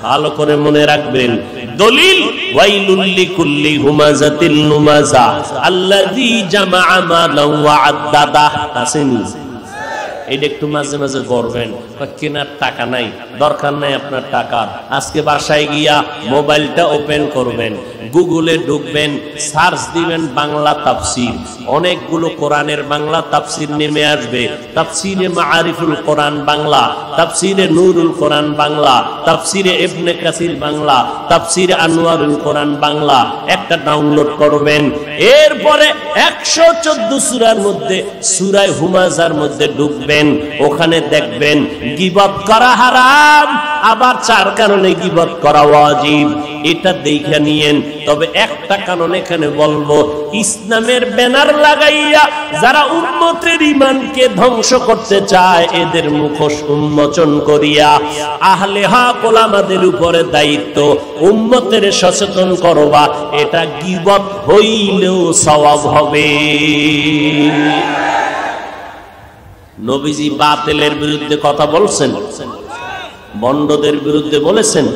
ভালো করে মনে রাখবেন। দলিল, ওয়াইলুল লিকুল্লি হুমাযাতিল লুমাযা আল্লাযী জামাআ মালান ওয়া আদ্দাদা। আসেনি? এটা একটু মাঝে মাঝে করবেন। কেনার টাকা নাই, দরকার নাই আপনার টাকার। আজকে বাসায় গিয়া মোবাইলটা ওপেন করবেন, গুগলে ঢুকবেন, সার্চ দিবেন বাংলা তাফসীর, অনেকগুলো কোরআনের বাংলা তাফসীর নেমে আসবে। তাফসীরে মাআরিফুল কোরআন বাংলা, তাফসীরে নূরুল কোরআন বাংলা, তাফসীরে ইবনে কাসির বাংলা, তাফসীরে আনোয়ারুল কোরআন বাংলা। একটা ডাউনলোড করবেন, এরপরে 114 সূরার মধ্যে সূরা হুমাযার মধ্যে ঢুকবেন, ওখানে দেখবেন গীবত করা হারাম, আবার 4 কারণে গীবত করা ওয়াজিব। এটা দেখে নিয়েন। তবে একটা কারণ এখানে বলবো, ইসলামের ব্যানার লাগাইয়া যারা উম্মতের ঈমানকে ধ্বংস করতে চায়, এদের মুখোশ উন্মোচন করিয়া আহলে হক ওলামাদের উপরে দায়িত্ব উম্মতের সচেতন করবা। এটা গীবত হইলেও সওয়াব হবে। নবীজি বাতিলের বিরুদ্ধে কথা বলছেন, ভণ্ডদের বিরুদ্ধে বলেছেন।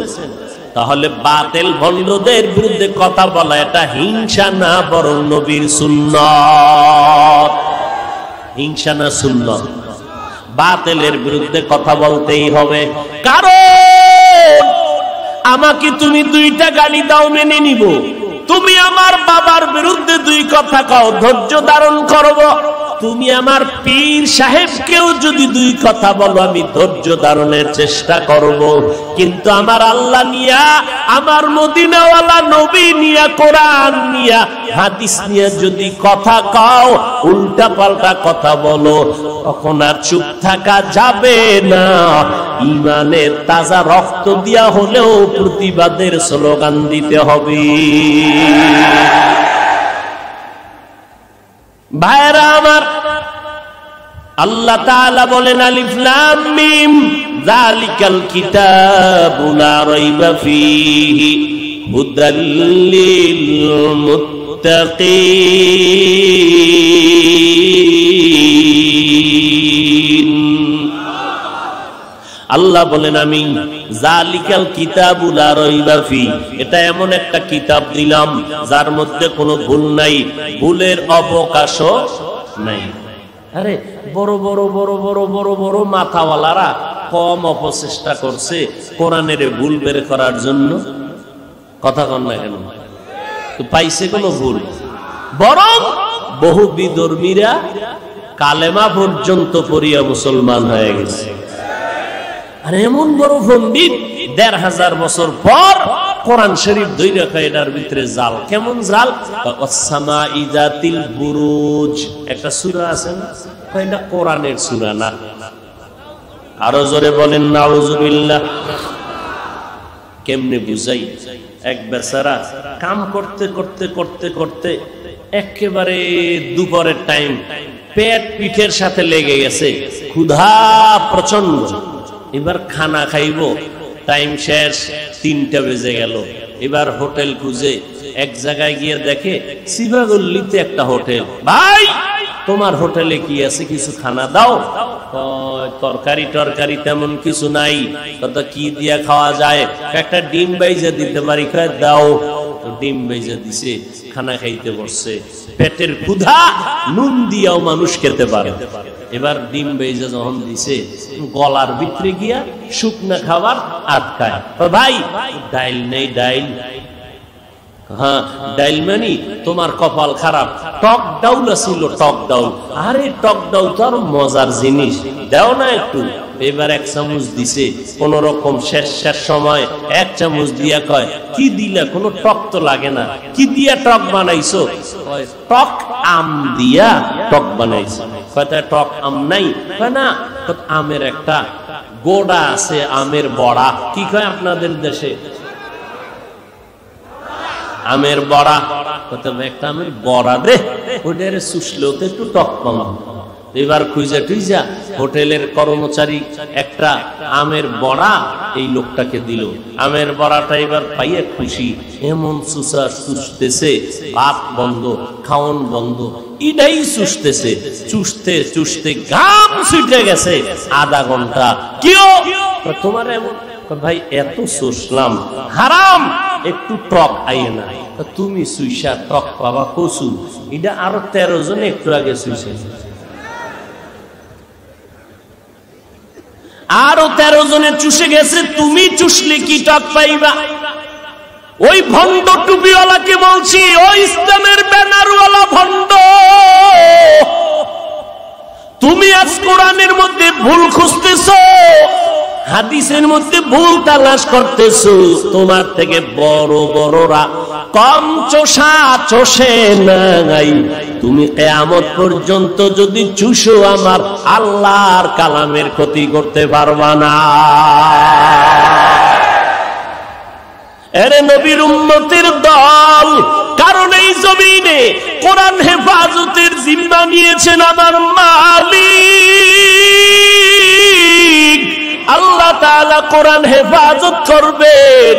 তাহলে বাতিল ভণ্ডদের বিরুদ্ধে কথা বলা এটা হিংসা না, বরং নবীর সুন্নাত। হিংসা না সুন্নাত? বাতিলের বিরুদ্ধে কথা বলতেই হবে। কারণ আমাকে তুমি 2টা গালি দাও, মেনে নিব। তুমি আমার বাবার বিরুদ্ধে 2 কথা কও, ধৈর্য ধারণ করব। তুমি আমার পীর সাহেবকেও যদি 2 কথা বলো, আমি ধৈর্য ধারণের চেষ্টা করব। কিন্তু আমার আল্লাহ নিয়া, আমার মদিনাওয়ালা নবী নিয়া, কোরআন নিয়া, হাদিস নিয়া যদি কথা কও, উল্টা পাল্টা কথা বলো, তখন আর চুপ থাকা যাবে না। ঈমানের তাজা রক্ত দিয়া হলেও প্রতিবাদের স্লোগান দিতে হবে। ভাইরা আমার, আল্লাহ তাআলা বলেন আলিফ লাম মিম যালিকাল কিতাবু লা রাইবা ফীহি হুদাল লিল মুত্তাকিন। আল্লাহ বলেন আমি জালিকাল কিতাবু লা রাইবা ফি, এটা এমন একটা কিতাব দিলাম যার মধ্যে কোনো ভুল নাই, ভুলের অবকাশও নাই। আরে বড় বড় বড় বড় বড় বড় মাথাওয়ালারা কম অপচেষ্টা করছে কোরআনের ভুল বের করার জন্য? কথা কন না কেন? তো পাইছে কোনো ভুল? বরং বহু বিধর্মীরা কালেমা পর্যন্ত পড়িয়া মুসলমান হয়ে গেছে। আর এমন বড় পণ্ডিত ১৫০০ বছর পর কোরআন শরীফ ধরে রাখা, এটার ভিতরে জাল। কেমন জাল? ওয়াস-সামাই যাতিল বুরুজ একটা সূরা আছে না, এটা কোরআনের সূরা না। আরো জোরে বলেন নাউজুবিল্লাহ। কেমনে বুঝাই? এক বেচারা কাম করতে করতে করতে করতে একেবারে দুপুরের টাইম, পেট পিঠের সাথে লেগে গেছে, ক্ষুধা প্রচন্ড। এবার খানা খাইব, টাইম শেষ, ৩টা বেজে গেল। এবার হোটেল খুঁজে এক জায়গায় গিয়ে দেখে সিভাগল্লিতে একটা হোটেল। ভাই তোমার হোটেলে কি আছে, কিছু খানা দাও। তরকারি টরকারি তেমন কিছু নাই। কত কি দিয়া খাওয়া যায়? একটা ডিম বাইজা দিতে পারি, দাও। ডিম বাইজা দিছে, খানা খাইতে বসছে। পেটের ক্ষুধা নুন দিয়াও মানুষ খেতে পারে। এবার ডিম বেজে যখন দিছে, গলার ভিতরে গিয়া শুকনা খাবার আটকায়। ভাই ডাইল নেই, ডাইল। হ্যাঁ ডাইল মানে তোমার কপাল খারাপ, টক ডাউল ছিল, টক ডাউল। আরে টক ডাউল তো আর মজার জিনিস, দাও না একটু। এবার 1 চামচ দিছে, কোন রকম শেষ সময় 1 চামচ দিয়া কয় কি দিলা, কোনো টক তো লাগে না। কি দিয়া টক বানাইছো? টক আম দিয়া টক বানাইছো। কয়টা টক আম নাই? না, আমের একটা গোড়া আছে, আমের বড়া। কি কয় আপনাদের দেশে? আমের বড়া। একটা আমের বড়া দে, ওটার শুষলেও তো একটু টক পাম। এবার খুঁজা টুইজা হোটেলের কর্মচারী একটা আমের বড়া এই লোকটাকে দিল। আমের বড়াটা এবার পাইয়ে খুশি, এমন চুষা চুষতেছে, ভাত বন্ধ, খাওয়ান বন্ধ, এটাই চুষতেছে। চুষতে চুষতে ঘাম ছুটে গেছে আধা ঘন্টা। কিও তোমার এমন? ভাই এত চুষলাম, হারাম, একটু টক আইয়ে না। তুমি সুইসা টক পাবা কচু, এটা আরো 13 জন একটু আগে সুইসা, আরো 13 জনে চুষে গেছে, তুমি চুষলে কি টক পাইবা? ওই ভণ্ড টুপিওয়ালাকে বলছি, ওই ইসলামের ব্যানারওয়ালা ভণ্ড, তুমি আজ কোরআনের মধ্যে ভুল খুঁজতেছো, হাদিসের মধ্যে ভুল তালাশ করতেছো। তোমার থেকে বড় বড়রা কম চোষা চোষে নাই। তুমি কিয়ামত পর্যন্ত যদি চুষো, আমার আল্লাহর কালামের ক্ষতি করতে পারবা না। এরে নবীর উম্মতের দল, কারণ এই জমিনে কোরআন হেফাজতের জিম্মা নিয়েছেন আমার মালিক। আল্লাহ তাআলা কোরআন হেফাজত করবেন।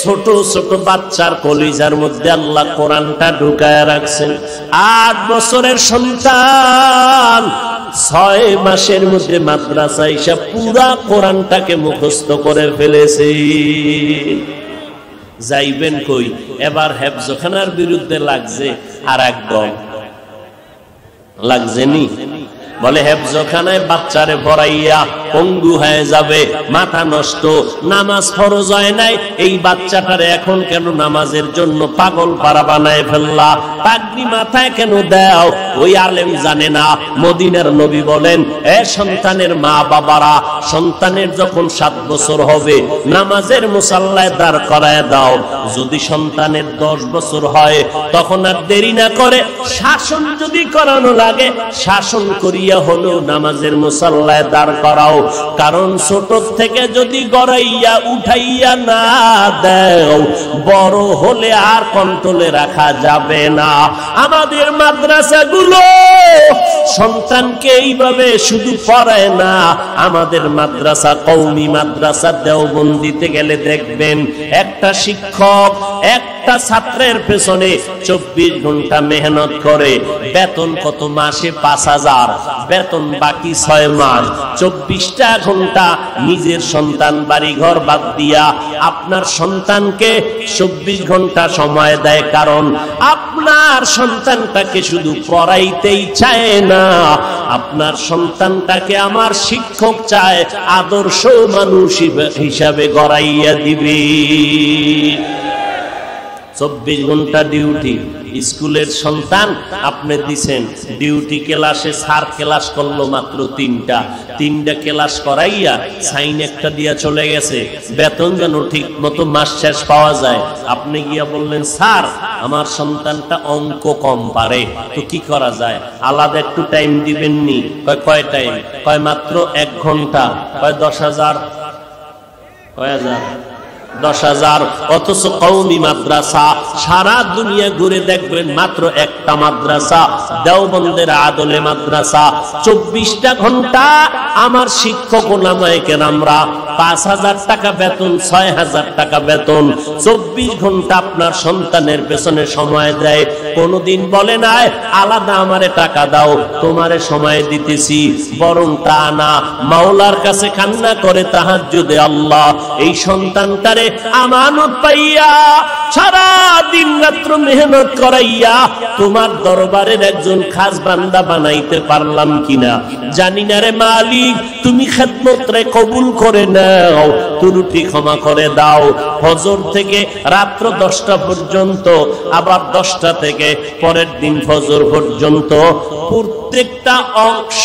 ছোট ছোট বাচ্চার কলিজার মধ্যে আল্লাহ কোরআনটা ঢুকায় রাখছেন। 8 বছরের সন্তান 6 মাসের মধ্যে মাদ্রাসায় এসে পুরা কোরআনটাকে মুখস্থ করে ফেলেছে। যাইবেন কই? এবার হেফজখানার বিরুদ্ধে লাগছে আর এক দল, লাগছেনি? বলে হেফজখানায় বাচ্চারে পড়াইয়া পঙ্গু হয়ে যাবে, মাথা নষ্ট, নামাজ ফরজ হয় নাই, এই বাচ্চাটারে এখন কেন নামাজের জন্য পাগল পারা বানায় ফেললা? পাগড়ি মাথায় কেন দাও? ওই আলেম জানে না মদিনার নবী বলেন, এ সন্তানের মা বাবারা, সন্তানের যখন 7 বছর হবে নামাজের মুসাল্লায় দাঁড় করায় দাও। যদি সন্তানের 10 বছর হয় তখন আর দেরি না করে শাসন যদি করানো লাগে, শাসন করিয়া হলো নামাজের মুসাল্লায় দাঁড় করাও। কারণ ছোট থেকে যদি গড়াইয়া উঠাইয়া না দাও, বড় হলে আর কন্ট্রোলে রাখা যাবে না। আমাদের মাদ্রাসাগুলো সন্তানকে এইভাবে শুধু পড়ায় না। আমাদের মাদ্রাসা, কওমি মাদ্রাসা দেওবন্দিতে গেলে দেখবেন একটা শিক্ষক একটা ছাত্রের পেছনে 24 ঘন্টা মেহনত করে। বেতন কত মাসে? 5000। বেতন বাকি 6 মাস। 24টা ঘন্টা নিজের সন্তান বাড়ি ঘর বাদ দিয়া আপনার সন্তানকে 24 ঘন্টা সময় দেয়। কারণ আপনার সন্তানটাকে শুধু পড়াইতেই চায় না, আপনার সন্তানটাকে আমার শিক্ষক চায় আদর্শ মানুষ হিসাবে গড়াইয়া দিবে। 24 ঘন্টা ডিউটি। স্কুলের সন্তান আপনি দিছেন ডিউটি ক্লাসে, স্যার ক্লাস করলো মাত্র 3টা ক্লাস করাইয়া সাইন একটা দিয়া চলে গেছে, বেতন যেন ঠিক মতো মাস শেষ পাওয়া যায়। আপনি গিয়া বললেন, স্যার আমার সন্তানটা অঙ্ক কম পারে, তো কি করা যায়? আলাদা একটু টাইম দিবেননি? কয় টাইম? কয় মাত্র 1 ঘন্টা। কয় 10,000। কয় হাজার? 10,000। অথচ কওমি মাদ্রাসা সারা দুনিয়া ঘুরে দেখবেন মাত্র একটা মাদ্রাসা, দেওবন্দের আদলে মাদ্রাসা। 24টা ঘন্টা আমার শিক্ষক ওলামায়ে কেরামরা 5,000 টাকা বেতন, 6,000 টাকা বেতন, 24 ঘন্টা আপনার সন্তানের পেছনে সময় দেয়। কোনদিন বলে নাই আলাদা আমারে টাকা দাও, তোমারে সময় দিতেছি। বরং তা না, মাওলার কাছে কান্না করে তাহাজ্জুদে, আল্লাহ এই সন্তানটারে আমানত পাইয়া সারা দিন রাত্র মেহনত করাইয়া তোমার দরবারের একজন খাস বান্দা বানাইতে পারলাম কিনা জানি না রে মালিক, তুমি খেদমতরে কবুল করে নাও, ত্রুটি ক্ষমা করে দাও। ফজর থেকে রাত্র 10টা পর্যন্ত, আবার 10টা থেকে পরের দিন ফজর পর্যন্ত প্রত্যেকটা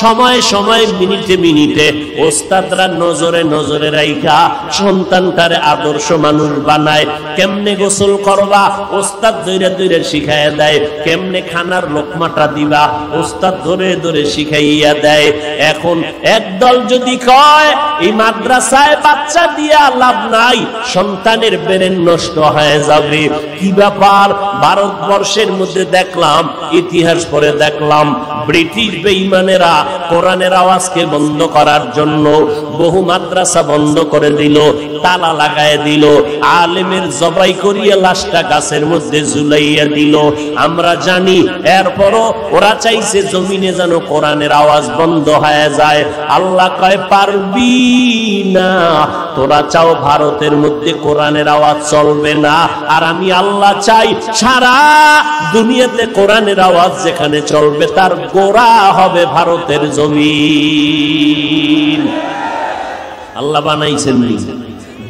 সময় সময় মিনিটে মিনিটে ওস্তাদরা নজরে নজরে রাইখা সন্তানটারে আদর্শ মানুষ বানায়। কেমনে গোসল করবা ওস্তাদ ধরে ধরে শিখাইয়া দেয়, কেমনে খানার লোকমাটা দিবা ওস্তাদ ধরে ধরে শিখাইয়া দেয়। এখন একদল যদি কয় এই মাদ্রাসায় বাচ্চা দিয়া লাভ নাই, সন্তানের ব্রেন নষ্ট হয়ে যাবে, কি ব্যাপার? ভারতবর্ষের মধ্যে দেখলাম, ইতিহাস পড়ে দেখলাম, ব্রিটিশ বেঈমানেরা কোরআনের আওয়াজকে বন্ধ করার জন্য বহু মাদ্রাসা বন্ধ করে দিল, তালা লাগায় দিল, আলেমের জবাই করিয়ে লাশটা গাছের মধ্যে ঝুলাইয়া দিল। আমরা জানি এরপরও ওরা চাইছে জমিনে যেন কোরআনের আওয়াজ বন্ধ হয়ে যায়। আল্লাহ কয় পারবি না, তোরা চাও ভারতের মধ্যে কোরআনের আওয়াজ চলবে না, আর আমি আল্লাহ চাই সারা দুনিয়াতে কোরআনের আওয়াজ যেখানে চলবে তার গোড়া হবে ভারতের জমিন। আল্লাহ বানাইছেন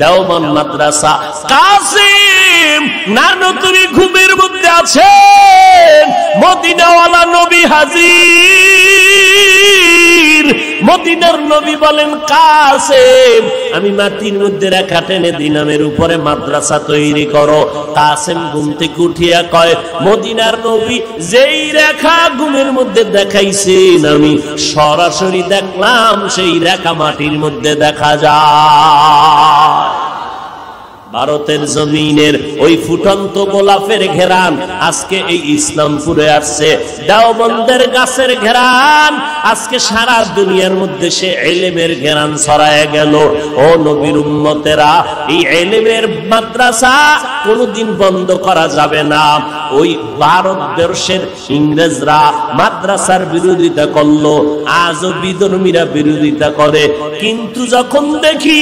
দেওবন্দ মাদ্রাসা। কাসিম নানতুরি ঘুমের মধ্যে আছেন, মদিনাওয়ালা নবী হাজির। মদিনার নবী বলেন, কাসেম আমি মাটির মধ্যে রেখা টেনে দিনামের উপরে মাদ্রাসা তৈরি করো। কাসেম ঘুম থেকে উঠিয়া কয়, মদিনার নবী যেই রেখা ঘুমের মধ্যে দেখাইছেন আমি সরাসরি দেখলাম সেই রেখা মাটির মধ্যে দেখা যায়। ভারতের জমিনের ওই ফুটন্ত গোলাপের ঘেরান আজকে এই ইসলামপুরে আসছে, দেওবন্দের গাছের ঘেরান আজকে সারা দুনিয়ার মধ্যে সে ইলমের ঘেরান ছড়ায় গেল। ও নবীর উম্মতেরা, এই ইলমের মাদ্রাসা কোনদিন বন্ধ করা যাবে না। ওই ভারতবর্ষের ইংরেজরা মাদ্রাসার বিরোধিতা করলো, আজও বিধর্মীরা বিরোধিতা করে, কিন্তু যখন দেখি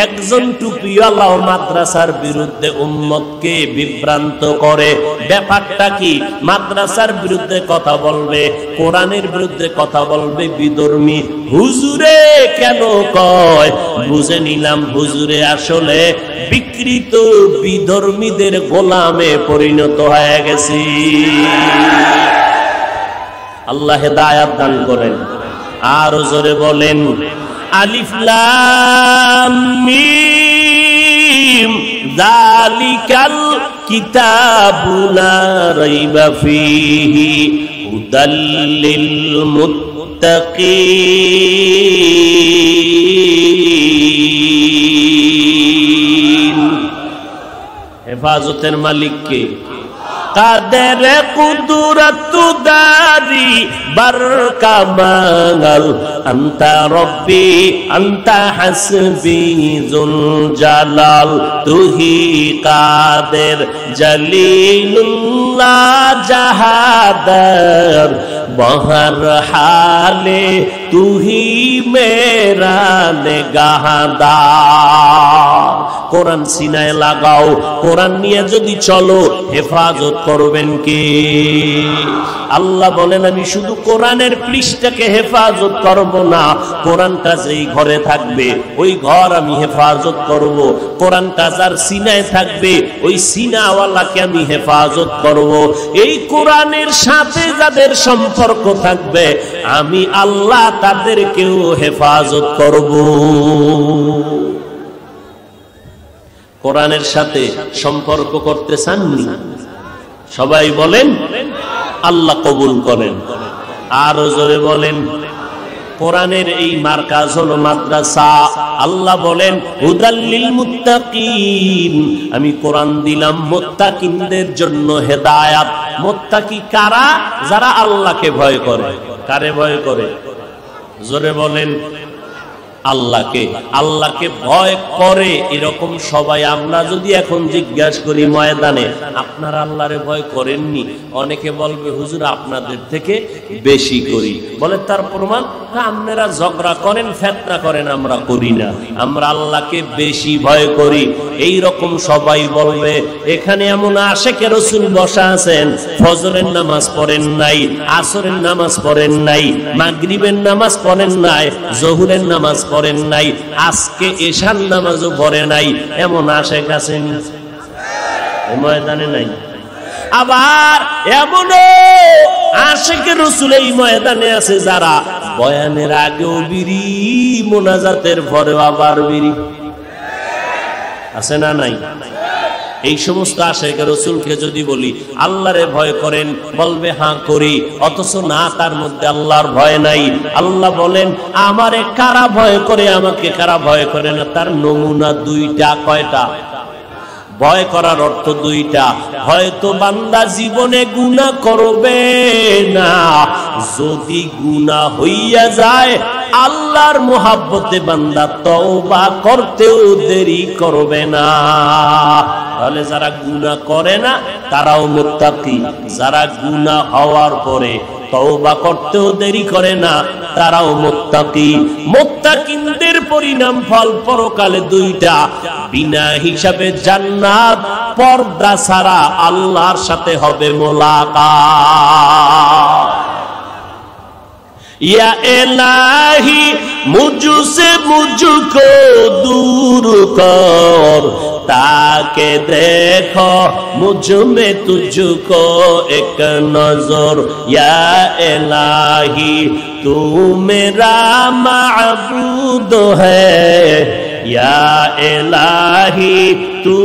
একজন টুপিওয়ালা মাদ্রাসার বিরুদ্ধে উম্মতকে বিভ্রান্ত করে, ব্যাপারটা কি? মাদ্রাসার বিরুদ্ধে কথা বলবে, কোরআনের বিরুদ্ধে কথা বলবে বিধর্মী, হুজুরে কেন কয়? বুঝে নিলাম হুজুরে আসলে বিকৃত বিধর্মীদের গোলামে পরিণত হয়ে গেছি। আল্লাহ হেদায়াত দান করেন। আর জোরে বলেন আলিফ লাম মিম যালিকাল কিতাবু লা রাইবা ফীহি হুদাল লিল মুত্তাকিন। মুত্তাকিন। হেফাজতের মালিক কে? কাদের কুদরত দারি বরকামাল আনতা রব্বি আনতা হাসবি যুল জালাল তুহি কাদের জলিলুল্লাহ জাহাদার বহর হালে তুহি মেরা নেগাহদার। কোরআন সিনায় লাগাও, কোরআন নিয়ে যদি চলো হেফাজত করবেন কে? আল্লাহ বলেন আমি শুধু কোরআনের পৃষ্ঠাকে হেফাজত করব না, কোরআনটা যেই ঘরে থাকবে ওই ঘর আমি হেফাজত করব। কোরআনটা যার সিনায় থাকবে ওই সিনাওয়ালাকে আমি হেফাজত করব। এই কোরআনের সাথে যাদের সম্পর্ক থাকবে আমি আল্লাহ তাদেরকেও হেফাজত করব। কোরআনের সাথে সম্পর্ক করতে চাননি? সবাই বলেন আল্লাহ কবুল করেন। আরো জোরে বলেন। কোরআনের এই মার্কাজ হলো মাদ্রাসা। আল্লাহ বলেন হুদাল্লিল মুত্তাকিন, আমি কোরআন দিলাম মুত্তাকিনদের জন্য হেদায়াত। মুত্তাকি কারা? যারা আল্লাহকে ভয় করে। কারে ভয় করে? জোরে বলেন আল্লাহকে। আল্লাহকে ভয় করে এরকম সবাই আমরা যদি এখন জিজ্ঞাসা করি ময়দানে আপনারা আল্লাহরে ভয় করেননি, অনেকে বলবে হুজুর আপনাদের থেকে বেশি করি। বলে তার প্রমাণ? আপনারা ঝগড়া করেন, ফিতনা করেন, আমরা করি না, আমরা আল্লাহকে বেশি ভয় করি। এই রকম সবাই বলবে। এখানে এমন আশেকে রাসূল বসা আছেন, ফজরের নামাজ পড়েন নাই, আসরের নামাজ পড়েন নাই, মাগরিবের নামাজ পড়েন নাই, জোহরের নামাজ পড়েন নাই, আজকে এশার নামাজও পড়ে নাই, এমন আশেক আছেন ময়দানে নাই? আবার এমনও আশেকে রাসূল এই ময়দানে আছে যারা বয়ানের আগেও বিড়ি, মোনাজাতের পরেও আবার বিড়ি। আছে না নাই? এই সমস্ত আশেকে রাসূলকে যদি বলি আল্লাহরে ভয় করেন, বলবে হ্যাঁ করি, অথচ না তার মধ্যে আল্লাহর ভয় নাই। আল্লাহ বলেন আমারে কারা ভয় করে, আমাকে কারা ভয় করে না, তার নমুনা দুইটা। কয়টা? ভয় করার অর্থ দুইটা। হয়তো বান্দা জীবনে গুনাহ করবে না, যদি গুনাহ হইয়া যায় আল্লাহর মোহাব্বতে বান্দা তওবা করতেও দেরি করবে না। তাহলে যারা গুনাহ করে না তারাও মুত্তাকি, যারা গুনাহ হওয়ার পরে তওবা করতেও দেরি করে না তারাও মুত্তাকি। মুত্তাকিনদের পরিণাম ফল পরকালে দুইটা, বিনা হিসাবে জান্নাত, পর্দা ছাড়া আল্লাহর সাথে হবে মোলাকাত। या इलाही मुझसे मुझको दूर कर, ताके देखो मुझ में तुझको एक नजर। या इलाही तू मेरा माबूद है, या इलाही तू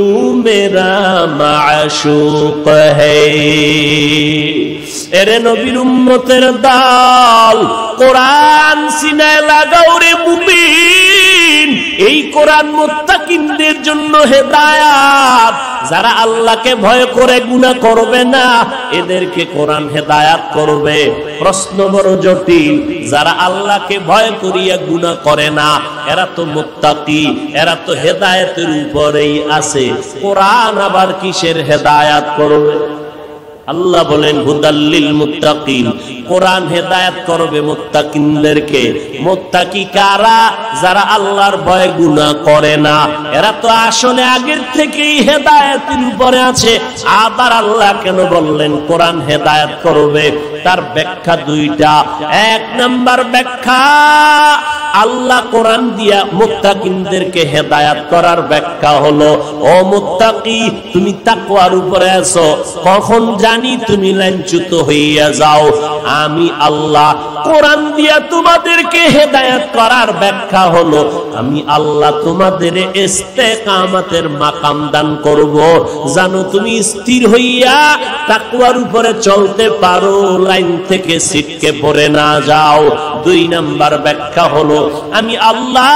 मेरा माशूक है। এরে নবীর উম্মতের দল, কোরআন সিনায় লাগাও রে মুমিন। এই কোরআন মুত্তাকিনদের জন্য হেদায়াত। যারা আল্লাহকে ভয় করে গুনাহ করবে না এদেরকে কোরআন হেদায়াত করবে। প্রশ্ন বড় জটিল, যারা আল্লাহকে ভয় করিয়া গুনাহ করে না এরা তো মুত্তাকি, এরা তো হেদায়েতের উপরেই আছে, কোরআন আবার কিসের হেদায়াত করবে? আল্লাহ বলেন হুদাল্লিল মুত্তাকিন, কোরআন হেদায়েত করবে মুত্তাকিনদেরকে। মুত্তাকি কারা? যারা আল্লাহর ভয়ে গুনাহ করে না। এরা তো আসলে আগের থেকেই হেদায়েতের উপরে আছে। আবার আল্লাহ কেন বললেন কোরআন হেদায়েত করবে? তার ব্যাখ্যা দুইটা। এক নাম্বার ব্যাখ্যা, আল্লাহ কোরআন দিয়া মুত্তাকিনদেরকে হেদায়েত করার ব্যাখ্যা হলো, ও মুত্তাকি তুমি তাকওয়ার উপরে আছো, কখন জানি তুমি লাঞ্ছিত হইয়া যাও। আমি আল্লাহ কোরআন দিয়া তোমাদেরকে হেদায়েত করার ব্যাখ্যা হলো, আমি আল্লাহ তোমাদের ইস্তেকামতের মাকাম দান করব, জানো তুমি স্থির হইয়া তাকওয়ার উপরে চলতে পারো, লাইন থেকে ছিটকে পড়ে না যাও। 2 নাম্বার ব্যাখ্যা হলো, আমি আল্লাহ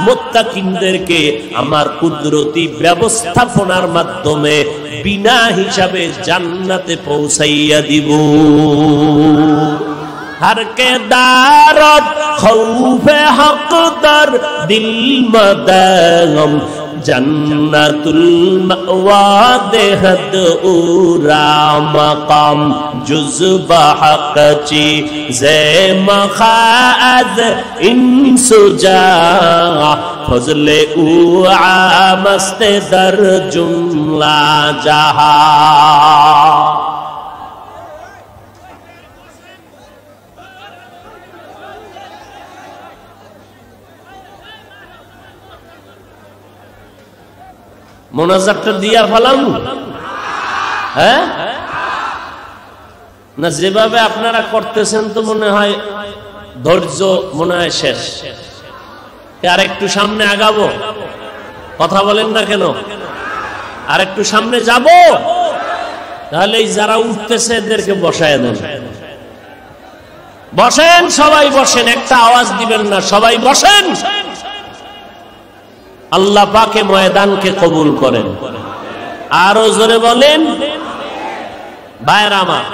মুত্তাকিনদেরকে আমার কুদরতি ব্যবস্থাপনার মাধ্যমে বিনা হিসাবে জান্নাতে পৌঁছাইয়া দিব। हर के दारत खौफे हक़दर दिल मदगम जन्नतुल मअवा देहद उरा मकाम जुज़्बा हक़ ची ज़े मखाद इंसुजा फज़ले उआ मस्ते दर जुमला जहा। মোনাজাতটা দিয়া ফেলাম, হ্যাঁ না? যেভাবে আপনারা করতেছেন তো মনে হয় ধৈর্য মনে হয় শেষ। আর একটু সামনে আগাবো? কথা বলেন না কেন? আর একটু সামনে যাব? তাহলে যারা উঠতেছে এদেরকে বসায় দেন। বসেন, সবাই বসেন, একটা আওয়াজ দিবেন না, সবাই বসেন। আল্লাহ পাকে ময়দানকে কবুল করেন। আরো জোরে বলেন। ভাইরা আমার,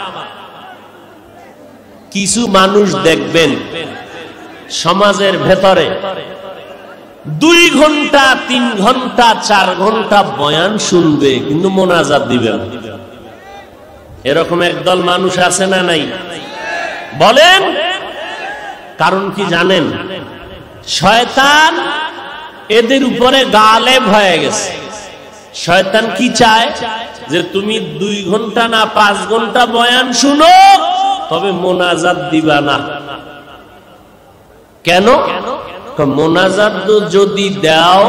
কিছু মানুষ দেখবেন সমাজের ভেতরে 2 ঘন্টা 3 ঘন্টা 4 ঘন্টা বয়ান শুনবে, কিন্তু মোনাজাত দিবে না। এরকম একদল মানুষ আছে না নাই? বলেন। কারণ কি জানেন? শয়তান এদের উপরে গালেব হয়ে গেছে। শয়তান কি চায়? যে তুমি 2 ঘন্টা না 5 ঘন্টা বয়ান শুনো, তবে মোনাজাত দিবা না। কেন? মোনাজাত যদি দাও,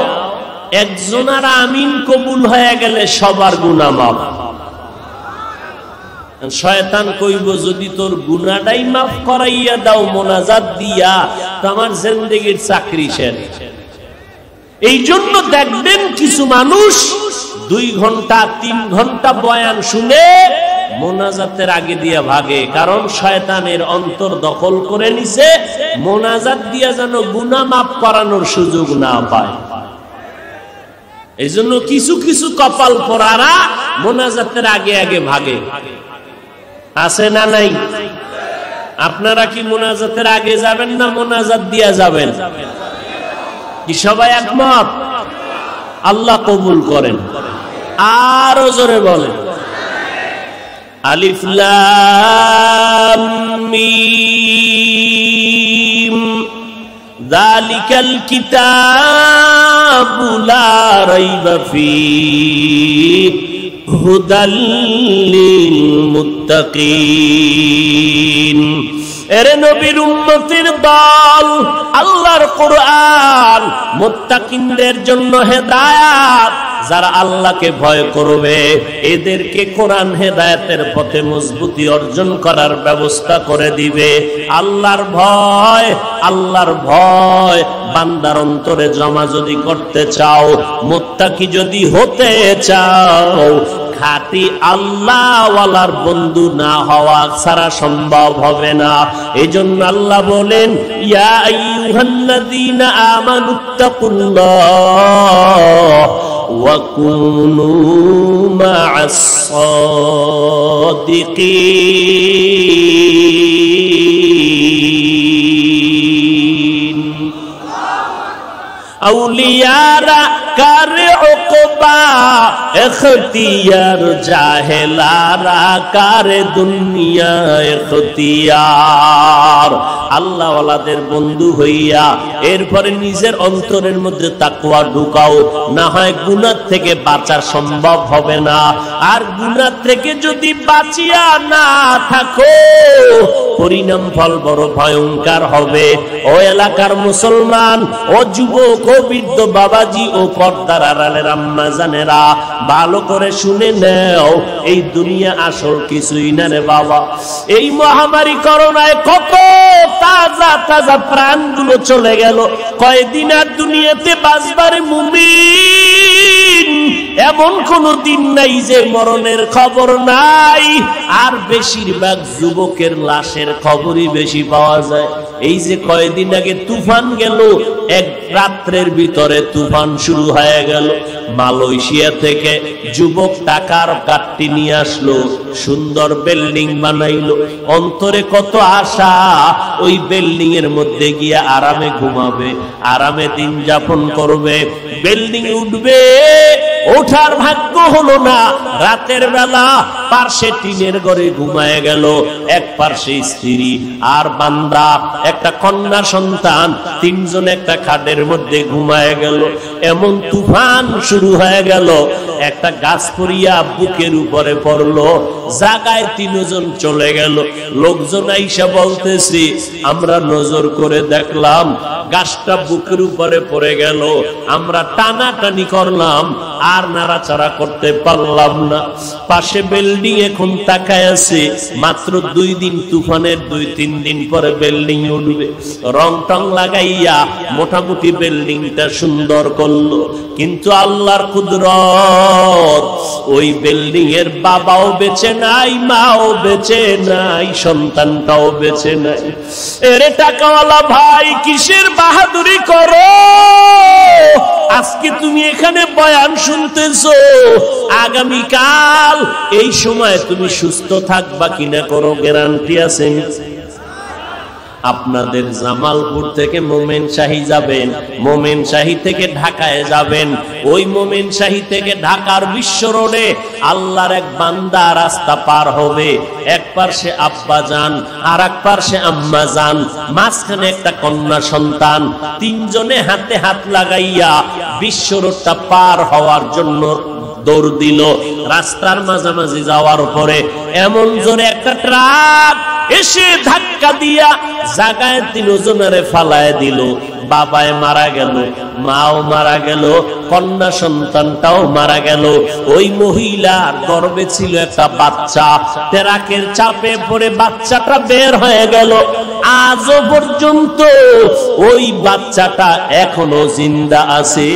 একজনের আমিন কবুল হয়ে গেলে সবার গুনাহ মাফ। শয়তান কইব, যদি তোর গুনাহটাই মাফ করাইয়া দাও মোনাজাত দিয়া, তো আমার জিন্দেগীর চাকরি শেষ। এই জন্য দেখবেন কিছু মানুষ 2 ঘন্টা 3 ঘন্টা বয়ান শুনে মোনাজাতের আগে দিয়া ভাগে, কারণ শয়তানের অন্তর দখল করে নিছে, মোনাজাত দিয়া যেন গুনাহ মাফ করানোর সুযোগ না পায়। এই জন্য কিছু কিছু কপাল পোড়ারা মোনাজাতের আগে আগে ভাগে। আছে না নাই? আপনারা কি মোনাজাতের আগে যাবেন না মোনাজাত দিয়া যাবেন? কি সবাই একমত? আল্লাহ কবুল করেন। আরো জোরে বলেন। আলিফ লাম মিম যালিকাল কিতাবু লা রাইবা ফীহি হুদাল লিল মুত্তাকিন। এরে নবীর উম্মতের দল, আল্লাহর কোরআন মুত্তাকিনদের জন্য হেদায়েত। যারা আল্লাহকে ভয় করবে এদেরকে কোরআন হেদায়েতের পথে মজবুতি অর্জন করার ব্যবস্থা করে দিবে। আল্লাহর ভয় বান্দার অন্তরে জমা যদি করতে চাও, মুত্তাকি যদি হতে চাও, খাঁটি আল্লাহওয়ালার বন্ধু না হওয়া ছাড়া সম্ভব হবে না। এজন্য আল্লাহ বলেন, ইয়া আইয়ুহাল্লাযীনা আমানুত্তাকুল্লাহ ওয়া কুনু মা'আস সাদিকিন। আউলিয়ারা কার উকবা এখতিয়ার জাহেলারা কারে দুনিয়া এখতিয়ার। আল্লাহ ওয়ালাদের বন্ধু হইয়া এরপরে নিজের অন্তরের মধ্যে তাকওয়া ঢুকাও, না হয় গুনাহ থেকে বাঁচা সম্ভব হবে না। আর গুনাহ থেকে যদি বাঁচিয়া না থাকো পরিণাম ফল বড় ভয়ঙ্কর হবে। ও এলাকার মুসলমান, ও যুবক, ও বৃদ্ধ বাবাজি, ও পর্দার আড়ালের আম্মা জানেরা, ভালো করে শুনে নাও, এই দুনিয়া আসল কিছুই না রে বাবা। এই মহামারী করোনায় কত তাজা তাজা প্রাণগুলো চলে গেল। কয়দিন আর দুনিয়াতে বাঁচবার মুমিন এমন কোন দিন নাই যে মরণের খবর নাই। আর বেশিরভাগ যুবকের লাশের খবরই বেশি পাওয়া যায়। এই যে কয়দিন আগে তুফান গেল, এক রাত্রের ভিতরে তুফান শুরু হয়ে গেল। মালয়েশিয়া থেকে যুবক টাকার কাটটি নিয়ে আসলো, সুন্দর বিল্ডিং বানাইলো, অন্তরে কত আশা ওই বিল্ডিং এর মধ্যে গিয়ে আরামে ঘুমাবে, আরামে দিন যাপন করবে। বিল্ডিং উঠবে, ওঠার ভাগ্য হলো না। রাতের বেলা পার্শ্বে টিনের ঘরে ঘুমায় গেল, এক পার্শ্বে স্ত্রী আর বান্দা, একটা কন্যা সন্তান, তিনজন একটা খাটের মধ্যে ঘুমায় গেল। এমন তুফান শুরু হয়ে গেল, একটা গাছ পড়িয়া বুকের উপরে পড়লো, জায়গায় তিনজন চলে গেল। লোকজন আইসা বলতেছি, আমরা নজর করে দেখলাম গাছটা বুকের উপরে পড়ে গেল, আমরা টানাটানি করলাম আর নাড়াচাড়া করতে পারলাম না। পাশে বিল্ডিং এখন তাকায় আছে, মাত্র 2 দিন তুফানের 2-3 দিন পরে বিল্ডিং উঠবে। রং টং লাগাইয়া মোটামুটি বিল্ডিংটা সুন্দর করলো, কিন্তু আল্লাহর কুদরত, ওই বিল্ডিং এর বাবাও বেঁচে নাই, মাও বেঁচে নাই, সন্তানটাও বেঁচে নাই। এরে টাকাওয়ালা ভাই, কিসের বাহাদুরি করো? আজকে তুমি এখানে বয়ান শুনতেছো, আগামীকাল এই সময় তুমি সুস্থ থাকবা কিনা করো গ্যারান্টি আছে? আপনাদের জামালপুর থেকে মোমেনশাহী যাবেন, মোমেনশাহী থেকে ঢাকায় যাবেন, ওই মোমেনশাহী থেকে ঢাকার বিশ্ব রোডে আল্লাহর এক বান্দা রাস্তা পার হবে, এক পাশে আব্বা যান আর এক পাশে আম্মা যান, মাঝখানে একটা কন্যা সন্তান, তিনজনে হাতে হাত লাগাইয়া বিশ্ব রোডটা পার হওয়ার জন্য দৌড় দিল। রাস্তার মাঝামাঝি যাওয়ার পরে এমন জোরে একটা ট্রাক এসে ধাক্কা দিয়া জায়গায় তিনজনের ফালায় দিল। বাবায় মারা গেল, মাও মারা গেল, কন্যা সন্তানটাও মারা গেল। ওই মহিলার গর্ভে ছিল একটা বাচ্চা, ট্রাকের চাপে পড়ে বাচ্চাটা বের হয়ে গেল। আজও পর্যন্ত ওই বাচ্চাটা এখনো জিন্দা আছে।